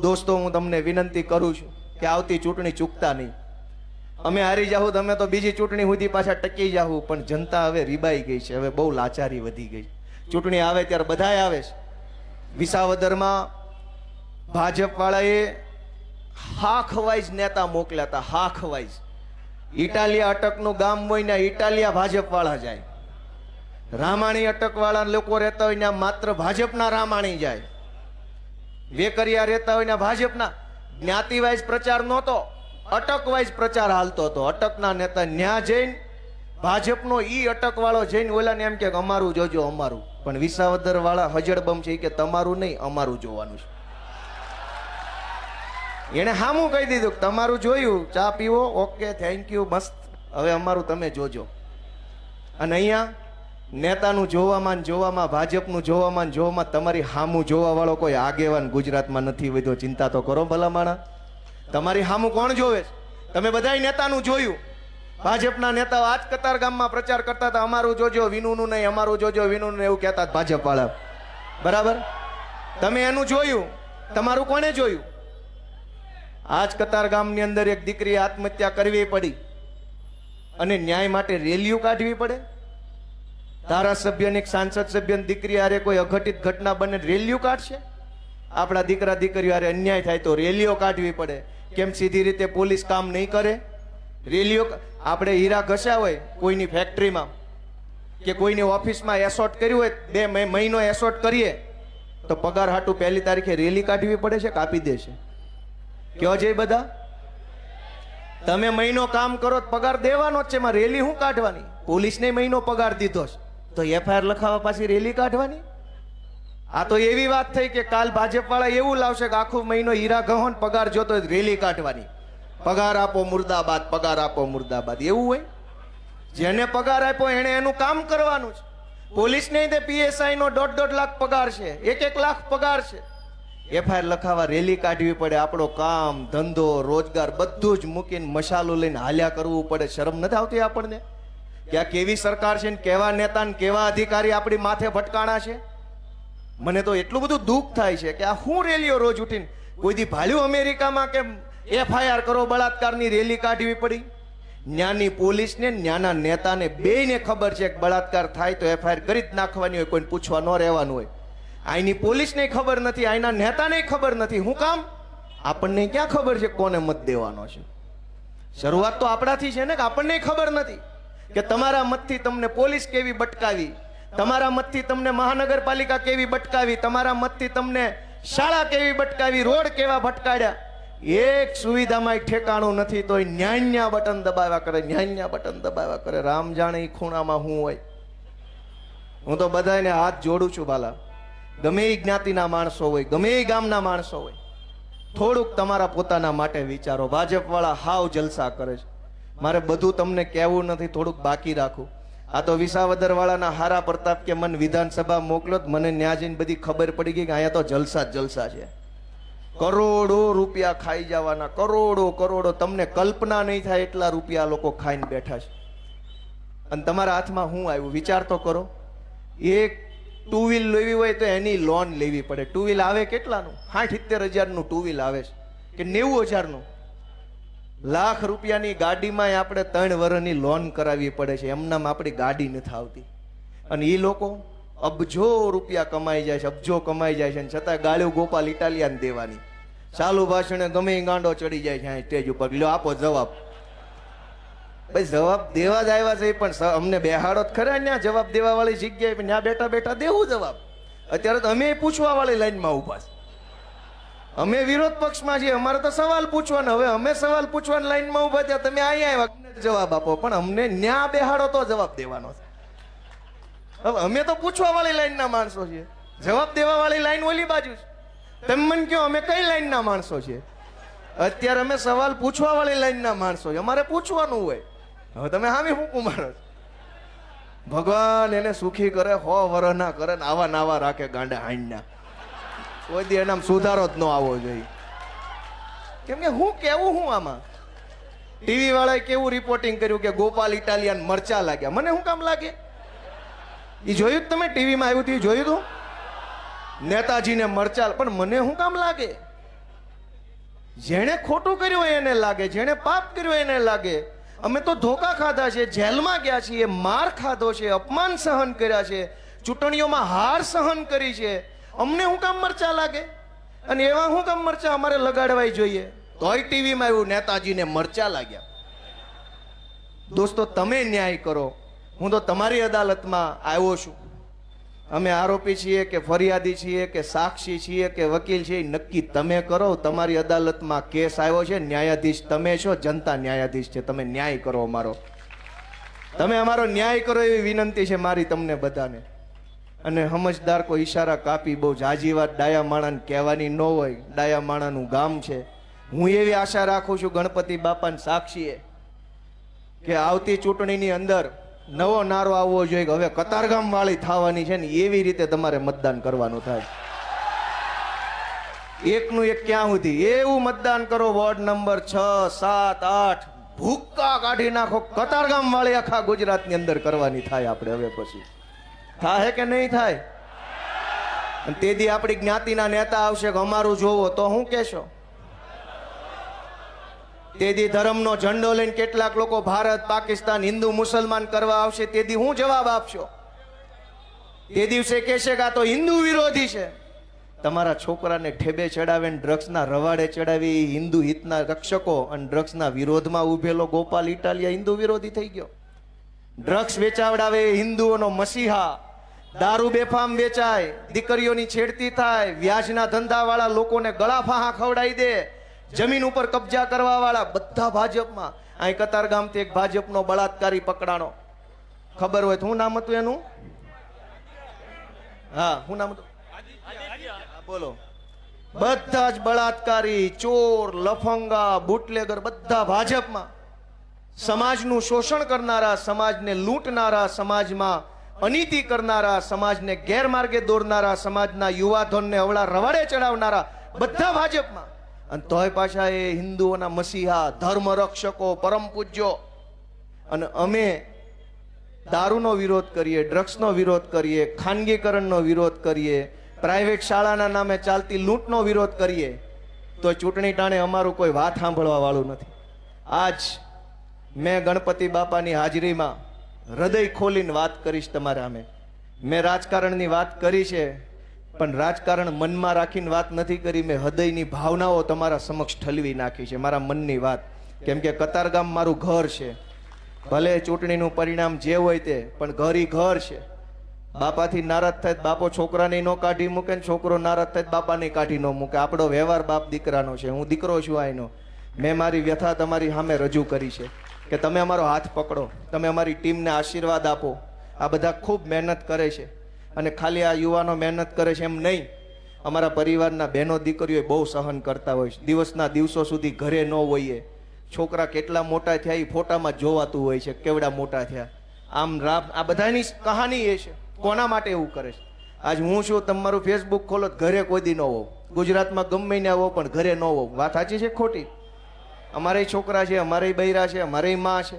Speaker 2: દોસ્તો, હું તમને વિનંતી કરું છું કે આવતી ચૂંટણી ચૂકતા નહીં. અમે હારી જાહું, તમે તો બીજી ચૂંટણી સુધી પાછા ટકી જાહું, પણ જનતા હવે રીબાઈ ગઈ છે, હવે બહુ લાચારી વધી ગઈ. ચૂંટણી આવે ત્યારે બધાય આવે છે. વિસાવદરમાં ભાજપ વાળાએ હાખ વાઇઝ નેતા મોકલ્યા હતા, હાખ વાઇઝ. ઇટાલિયા અટકનું ગામ હોય ને ઇટાલિયા ભાજપ વાળા જાય, રામાણી અટક વાળા લોકો રહેતા હોય ને માત્ર ભાજપના રામાણી જાય, વેકરિયા રહેતા હોય ને ભાજપના. જ્ઞાતિ વાઇઝ પ્રચાર નહોતો, અટક વાઇઝ પ્રચાર હાલતો હતો. અટકના નેતા ન્યા જઈને ભાજપનો ઈ અટક વાળો જઈને ઓલાને એમ કે અમારું જોજો, અમારું. પણ વિસાવદર વાળા હજડબમ છે કે તમારું નહીં, અમારું જોવાનું છે. એને હામું કહી દીધું કે તમારું જોયું, ચા પીવો, ઓકે, થેન્ક યુ, મસ્ત, હવે અમારું તમે જોજો. અને અહીંયા નેતાનું જોવામાં ભાજપનું જોવામાં તમારી હામું જોવા વાળો કોઈ આગેવાન ગુજરાતમાં નથી વધ્યો. ચિંતા તો કરો ભલા માણા. તમારી હામું કોણ જોવે છે? તમે બધાય નેતાનું જોયું. ભાજપના નેતાઓ આજ કતારગામમાં પ્રચાર કરતા હતા, અમારું જોજો, વિનુનું નહીં, અમારું જોજો, વિનુનું, એવું કહેતા ભાજપ વાળા. બરાબર? તમે એનું જોયું, તમારું કોને જોયું? આજ કતારગામની અંદર એક દીકરીએ આત્મહત્યા કરવી પડી અને ન્યાય માટે રેલીઓ કાઢવી પડે? ધારાસભ્યની સાંસદ સભ્યની દીકરી હારે કોઈ અઘટિત ઘટના બને રેલીઓ કાઢશે? આપણા દીકરા દીકરીઓ હારે અન્યાય થાય તો રેલીઓ કાઢવી પડે. કેમ સીધી રીતે પોલીસ કામ નહીં કરે? રેલીઓ આપણે હીરા ઘસ્યા હોય કોઈની ફેક્ટરીમાં કે કોઈની ઓફિસમાં એસોટ કર્યું હોય, 2 મહિનો એસોટ કરીએ તો પગાર હાટું 1 તારીખે રેલી કાઢવી પડે છે કે આપી દેશે? કયો છે બધા? તમે મહિનો કામ કરો તો પગાર દેવાનો જ છે, એમાં રેલી શું કાઢવાની? પોલીસને મહિનો પગાર દીધો છે તો એફઆઈઆર લખાવવા પાછી રેલી કાઢવાની? આ તો એવી વાત થઈ કે કાલ ભાજપ વાળા એવું લાવશે કે આખો મહિનો હીરા ગહોન પગાર જોતો હોય રેલી કાઢવાની. પગાર આપો મુર્દાબાદ, પગાર આપો મુર્દાબાદ. એવું હોય? જેને પગાર આપ્યો એને એનું કામ કરવાનું છે. પોલીસ નહીં તે પીએસઆઈ નો 1.5 લાખ પગાર છે, 1 લાખ પગાર છે. એફઆઈઆર લખાવા રેલી કાઢવી પડે. આપણો કામ ધંધો રોજગાર બધું જ મૂકીને મસાલો લઈને હાલ્યા કરવું પડે. શરમ નથી આવતી આપણને કે આ કેવી સરકાર છે ને કેવા નેતા ને કેવા અધિકારી આપણી માથે ભટકાણા છે? મને તો એટલું બધું દુઃખ થાય છે કે આ હું રેલીઓ રોજ ઉઠીને કોઈ દી ભાલ્યું અમેરિકામાં કે એફઆઈઆર કરો બળાત્કારની રેલી કાઢવી પડી? ન્યાની પોલીસને ન્યાના નેતાને બેયને ખબર છે કે બળાત્કાર થાય તો એફઆઈઆર કરી જ નાખવાની હોય, કોઈને પૂછવા ન રહેવાનું હોય. આઈની પોલીસને ખબર નથી, આઈના નેતાને ખબર નથી. હું કામ? આપણને ક્યાં ખબર છે કોને મત દેવાનો છે? શરૂઆત તો આપણાથી છે ને કે આપણને ખબર નથી કે તમારા મતથી તમને પોલીસ કેવી બટકાવી, તમારા મતથી તમને મહાનગરપાલિકા કેવી બટકાવી, તમારા મતથી તમને શાળા કેવી બટકાવી, રોડ કેવા ભટકાડ્યા. એક સુવિધામાં ઠેકાણું નથી તોય ન્યાન્યા બટન દબાવ્યા કરે, ન્યાન્યા બટન દબાવ્યા કરે. રામ જાણે એ ખૂણામાં હું હોય. હું તો બધાને હાથ જોડું છું બાલા, ગમે એ જ્ઞાતિના માણસો હોય, ગમે એ ગામના માણસો હોય, થોડુંક તમારા પોતાના માટે વિચારો. ભાજપ વાળા હાવ જલસા કરે છે. મારે બધું તમને કહેવું નથી, થોડુંક બાકી રાખું. આ તો વિસાવદર વાળાના હારા પ્રતાપ કે મને વિધાનસભા મોકલો, મને ન્યા જઈને બધી ખબર પડી ગઈ કે અહીંયા તો જલસા જ જલસા છે. કરોડો રૂપિયા ખાઈ જવાના, કરોડો. તમને કલ્પના નહીં થાય એટલા રૂપિયા લોકો ખાઈને બેઠા છે. અને તમારા હાથમાં શું આવ્યું વિચાર તો કરો. એક 2 વ્હીલ લેવી હોય તો એની લોન લેવી પડે. 2 વ્હીલ આવે કેટલાનું? 60-70 હજારનું 2 વ્હીલ આવે છે કે 90 હજારનું? લાખ રૂપિયાની ગાડીમાં આપણે 3 વર્ષની લોન કરાવવી પડે છે. એમનામ આપણી ગાડી નથી આવતી. અને એ લોકો અબજો રૂપિયા કમાઈ જાય છે, અબજો કમાઈ જાય છે, છતાં ગાળ્યું ગોપાલ ઇટાલિયાને દેવાની. ચાલુ ભાષણે ગમે ગાંડો ચડી જાય છે સ્ટેજ ઉપર. લ્યો આપો જવાબ. ભાઈ જવાબ દેવા જ આવ્યા છે પણ અમને બેહાડો જ ખરા ત્યાં જવાબ દેવા વાળી જગ્યાએ. ત્યાં બેઠા બેઠા દેવું જવાબ. અત્યારે તો અમે પૂછવા વાળી લાઈનમાં ઉભા છે. અમે વિરોધ પક્ષમાં છીએ, અમારે તો સવાલ પૂછવાના. હવે અમે સવાલ પૂછવાની લાઈનમાં ઉભા થયા, તમે અહીંયા આવ્યા જવાબ આપો. પણ અમને ન્યા બેહાડો તો જવાબ દેવાનો છે. હવે અમે તો પૂછવા વાળી લાઈનના માણસો છીએ, જવાબ દેવા વાળી લાઈન ઓલી બાજુ છે. તમે મને કહો અમે કઈ લાઈનના માણસો છીએ? અત્યારે અમે સવાલ પૂછવા વાળી લાઈનના માણસો છીએ, અમારે પૂછવાનું હોય. હવે તમે હામી હું કુમારો ભગવાન એને સુખી કરે, 100 વર્ષ ના કરે ને આવા નાવા રાખે ગાંડા હાંડના. કોઈ દી એનામ સુધારો જ ન આવવો જોઈએ. કેમ કે હું કેવું હું આમાં ટીવી વાળાએ કેવું રિપોર્ટિંગ કર્યું કે ગોપાલ ઇટાલિયન મરચા લાગ્યા. મને શું કામ લાગે? એ જોયું તમે ટીવીમાં આવ્યું હતું, જોયું હતું નેતાજીને મરચા. પણ મને શું કામ લાગે? જેણે ખોટું કર્યું હોય એને લાગે, જેણે પાપ કર્યું હોય એને લાગે. અમે તો ધોકા ખાધા છે, જેલમાં ગયા છીએ, માર ખાધો છે, અપમાન સહન કર્યા છે, ચૂંટણીઓમાં હાર સહન કરી છે. અમને શું કામ મરચા લાગે? અને એવા શું કામ મરચા અમારે લગાડવાય જોઈએ? તોય ટીવીમાં આવ્યું નેતાજીને મરચા લાગ્યા. દોસ્તો તમે ન્યાય કરો. હું તો તમારી અદાલતમાં આવ્યો છું. અમે આરોપી છીએ કે ફરિયાદી છીએ કે સાક્ષી છીએ કે વકીલ છીએ નક્કી તમે કરો. તમારી અદાલતમાં કેસ આવ્યો છે, ન્યાયાધીશ તમે છો, જનતા ન્યાયાધીશ છે. તમે ન્યાય કરો અમારો, તમે અમારો ન્યાય કરો એવી વિનંતી છે મારી તમને બધાને. અને સમજદાર કોઈ ઈશારા કાપી બહુ જાજી વાત ડાયા માણાને કહેવાની ન હોય. ડાયા માણાનું ગામ છે. હું એવી આશા રાખું છું ગણપતિ બાપાને સાક્ષીએ કે આવતી ચૂંટણીની અંદર નવો નારો આવવો જોઈએ કે હવે કતારગામ વાળી થવાની છે ને એવી રીતે તમારે મતદાન કરવાનું થાય. એકનું એક ક્યાં સુધી એવું મતદાન કરો. વોર્ડ નંબર 6, 7, 8 ભૂક્કા કાઢી નાખો. કતારગામ વાળી આખા ગુજરાતની અંદર કરવાની થાય. આપણે હવે પછી થાય કે નહીં થાય? અને તે દી આપણી જ્ઞાતિના નેતા આવશે કે અમારું જોવો તો હું કહેશો? તેદી ધર્મનો ઝંડો લઈને કેટલાક લોકો ભારત પાકિસ્તાન હિન્દુ મુસલમાન કરવા આવશે, તેદી હું જવાબ આપશો? તે દિવસે કહેશે કે આ તો હિન્દુ વિરોધી છે. તમારા છોકરાને ઠેબે ચડાવે ને ડ્રગ્સના રવાડે ચડાવી હિન્દુ હિતના રક્ષકો અને ડ્રગ્સના વિરોધમાં ઉભેલો ગોપાલ ઇટાલિયા હિન્દુ વિરોધી થઈ ગયો. ડ્રગ્સ વેચાવડાવે હિન્દુઓનો મસીહા, દારૂ બેફામ વેચાય, દીકરીઓની છેડતી થાય, વ્યાજના ધંધાવાળા લોકોને ગળા ફાહા ખવડાવી દે, જમીન ઉપર કબજા કરવા વાળા બધા ભાજપમાં. અહીં કતારગામથી એક ભાજપનો બળાત્કારી પકડાણો, ખબર હોય તો શું નામ હતું એનું? હા, શું નામ હતું? બોલો. બધા જ બળાત્કારી, ચોર, લફંગા, બુટલેગર બધા ભાજપમાં. સમાજનું શોષણ કરનારા, સમાજને લૂંટનારા, સમાજમાં અનીતિ કરનારા, સમાજને ગેરમાર્ગે દોરનારા, સમાજના યુવાધનને અવળા રવાડે ચડાવનારા બધા ભાજપમાં. અને તોય પાછા એ હિન્દુઓના મસીહા, ધર્મ રક્ષકો, પરમ પૂજ્યો. અને અમે દારૂનો વિરોધ કરીએ, ડ્રગ્સનો વિરોધ કરીએ, ખાનગીકરણનો વિરોધ કરીએ, પ્રાઇવેટ શાળાના નામે ચાલતી લૂંટનો વિરોધ કરીએ, તો ચૂંટણી ટાણે અમારું કોઈ વાત સાંભળવા વાળું નથી. આજ મેં ગણપતિ બાપાની હાજરીમાં હૃદય ખોલીને વાત કરીશ તમારા સામે. મેં રાજકારણની વાત કરી છે, પણ રાજકારણ મનમાં રાખીને વાત નથી કરી. મેં હૃદયની ભાવનાઓ તમારા સમક્ષ ઠલવી નાખી છે, મારા મનની વાત. કેમ કે કતારગામ મારું ઘર છે. ભલે ચૂંટણીનું પરિણામ જે હોય તે, પણ ઘર ઈ ઘર છે. બાપાથી નારાજ થાય બાપો છોકરાને નો કાઢી મૂકે ને છોકરો નારાજ થાય બાપાને કાઢી ન મૂકે. આપણો વ્યવહાર બાપ દીકરાનો છે. હું દીકરો છું આયનો. મેં મારી વ્યથા તમારી સામે રજૂ કરી છે કે તમે અમારો હાથ પકડો, તમે અમારી ટીમને આશીર્વાદ આપો. આ બધા ખૂબ મહેનત કરે છે, અને ખાલી આ યુવાનો મહેનત કરે છે એમ નહીં, અમારા પરિવારના બહેનો દીકરીઓ બહુ સહન કરતા હોય છે. દિવસના દિવસો સુધી ઘરે ન હોઈએ. છોકરા કેટલા મોટા થયા એ ફોટામાં જોવાતું હોય છે, કેવડા મોટા થયા. આમ આ બધાની કહાની એ છે. કોના માટે એવું કરે છે? આજ હું છું, તમારું ફેસબુક ખોલો, ઘરે કોઈ દી ન હોવ. ગુજરાતમાં ગમે ને આવો, પણ ઘરે ન હોવ. વાત સાચી છે ખોટી? અમારે છોકરા છે, અમારે બૈરા છે, અમારે માં છે,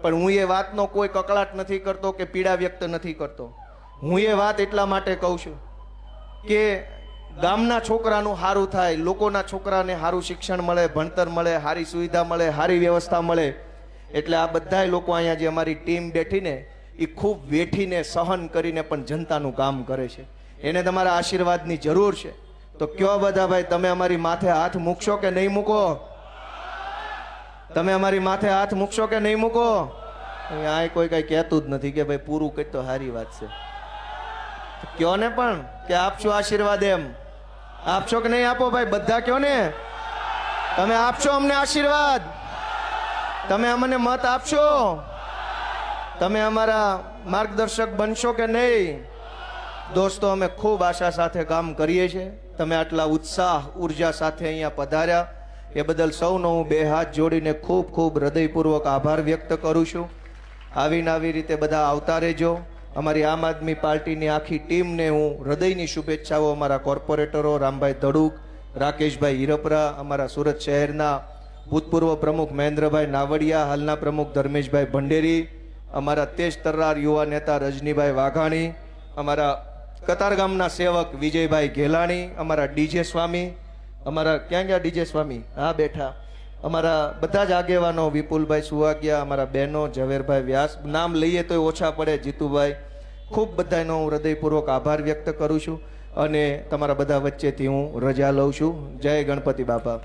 Speaker 2: પણ હું એ વાતનો કોઈ કકળાટ નથી કરતો કે પીડા વ્યક્ત નથી કરતો. હું એ વાત એટલા માટે કહું છું કે ગામના છોકરાનું સારું થાય, લોકોના છોકરાને સારું શિક્ષણ મળે, ભણતર મળે, સારી સુવિધા મળે, સારી વ્યવસ્થા મળે. એટલે આ બધાય લોકો અહીંયા જે અમારી ટીમ બેઠીને એ ખૂબ વેઠીને સહન કરીને પણ જનતાનું કામ કરે છે. એને તમારા આશીર્વાદની જરૂર છે. તો કયો બધા ભાઈ, તમે અમારી માથે હાથ મૂકશો કે નહીં મૂકો? તમે અમારી માથે હાથ મૂકશો કે નહીં મૂકો? આ કોઈ કઈ કહેતું જ નથી કે ભાઈ પૂરું કઈ તો સારી વાત છે. કયો ને પણ કે આપશો આશીર્વાદ, એમ આપશો કે નહીં આપો? ભાઈ બધા કયો ને, તમે આપશો અમને આશીર્વાદ? તમે અમને મત આપશો? તમે અમારા માર્ગદર્શક બનશો કે નહીં? દોસ્તો, અમે ખૂબ આશા સાથે કામ કરીએ છીએ. તમે આટલા ઉત્સાહ, ઉર્જા સાથે અહીંયા પધાર્યા એ બદલ સૌનો હું બે હાથ જોડીને ખૂબ ખૂબ હૃદયપૂર્વક આભાર વ્યક્ત કરું છું. આવીને આવી રીતે બધા આવતા રહેજો. અમારી આમ આદમી પાર્ટીની આખી ટીમને હું હૃદયની શુભેચ્છાઓ, અમારા કોર્પોરેટરો રામભાઈ ધડુક, રાકેશભાઈ હિરપરા, અમારા સુરત શહેરના ભૂતપૂર્વ પ્રમુખ મહેન્દ્રભાઈ નાવડિયા, હાલના પ્રમુખ ધર્મેશભાઈ ભંડેરી, અમારા તેજ તર્રાર યુવા નેતા રજનીભાઈ વાઘાણી, અમારા કતારગામના સેવક વિજયભાઈ ઘેલાણી, અમારા ડીજે સ્વામી, અમારા ક્યાં ગયા ડીજે સ્વામી? હા, બેઠા. અમારા બધા જ આગેવાનો, વિપુલભાઈ સુવાગિયા, અમારા બહેનો, ઝવેરભાઈ વ્યાસ, નામ લઈએ તો ઓછા પડે, જીતુભાઈ, ખૂબ બધાનો હું હૃદયપૂર્વક આભાર વ્યક્ત કરું છું. અને તમારા બધા વચ્ચેથી હું રજા લઉં છું. જય ગણપતિ બાપા.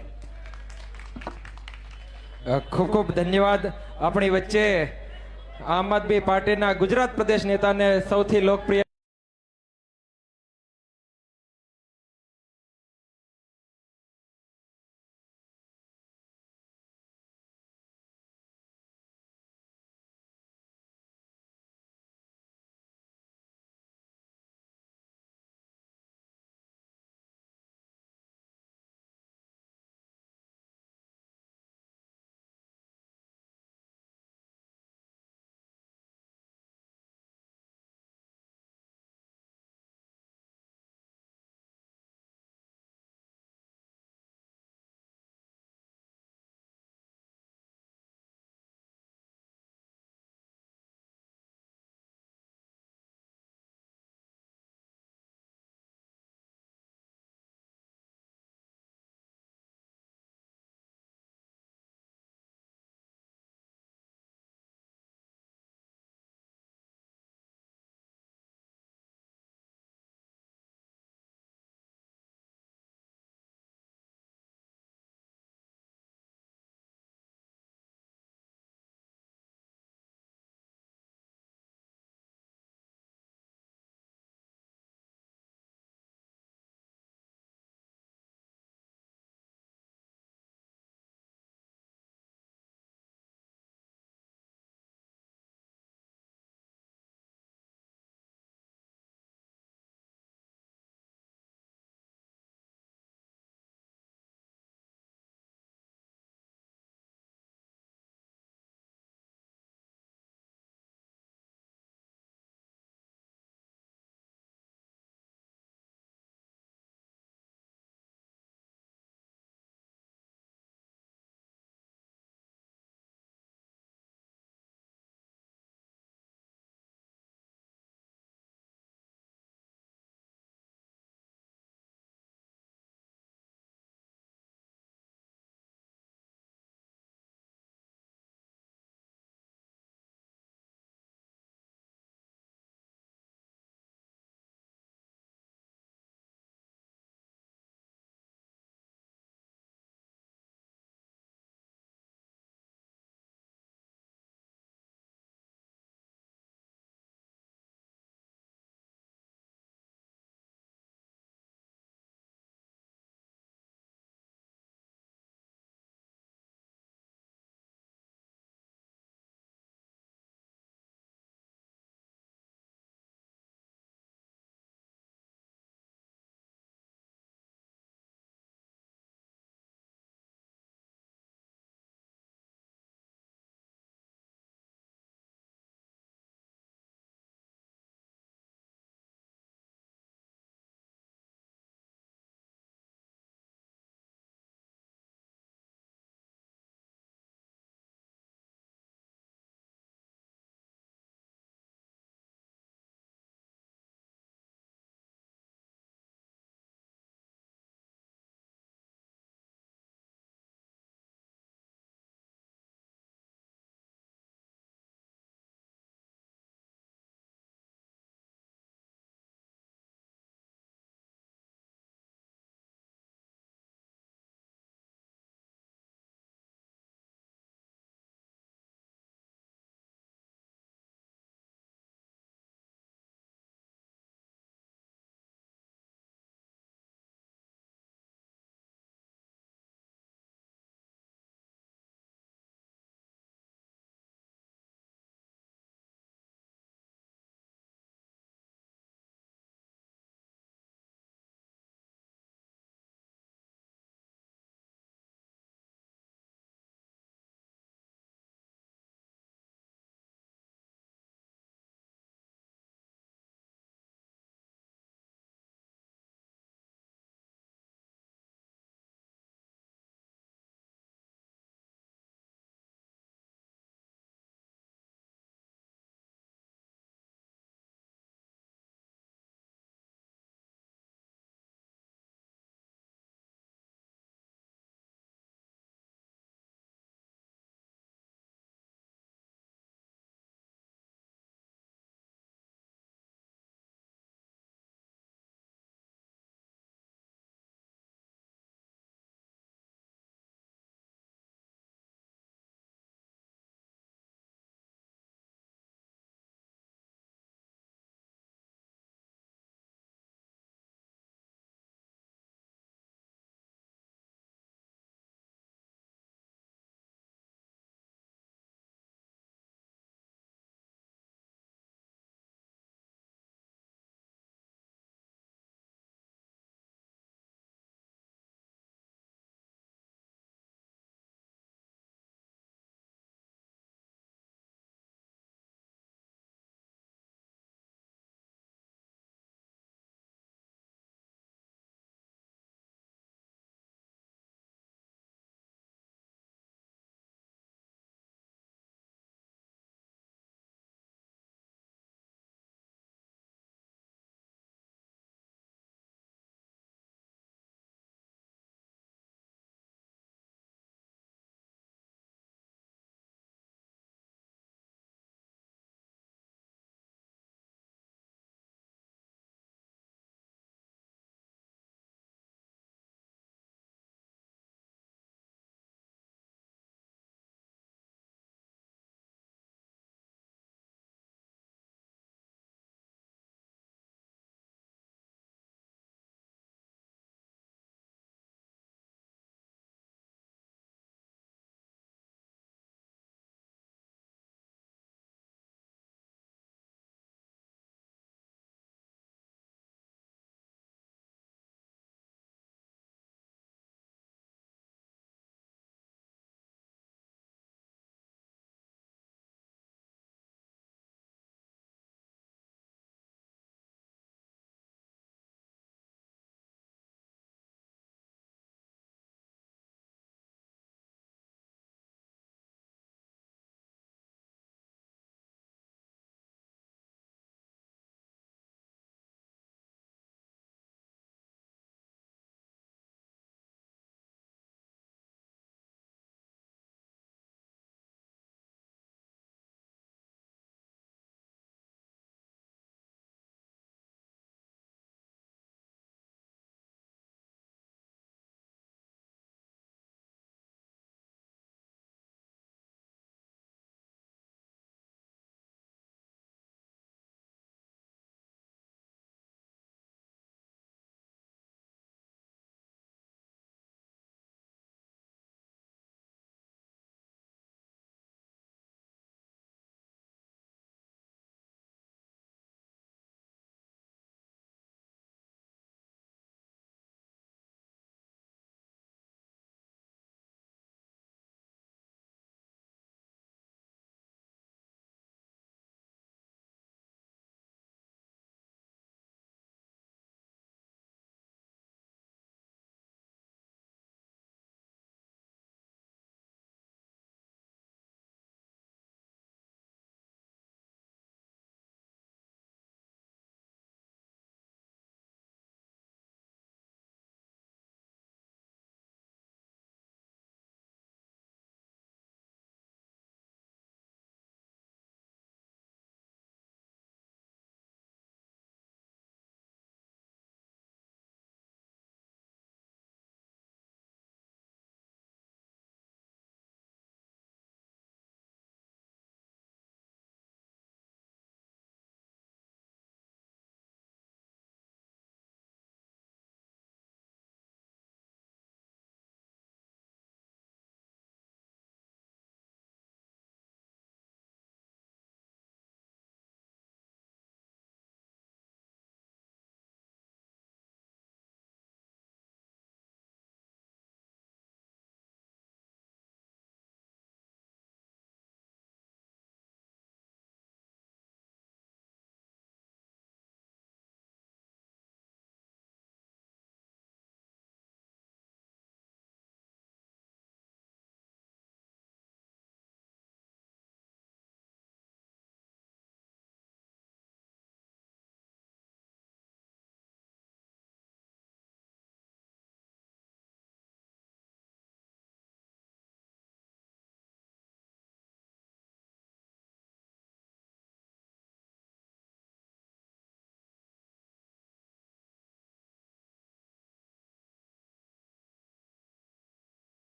Speaker 3: ખૂબ ખૂબ ધન્યવાદ. આપણી વચ્ચે આમ આદમી પાર્ટીના ગુજરાત પ્રદેશ નેતાને સૌથી લોકપ્રિય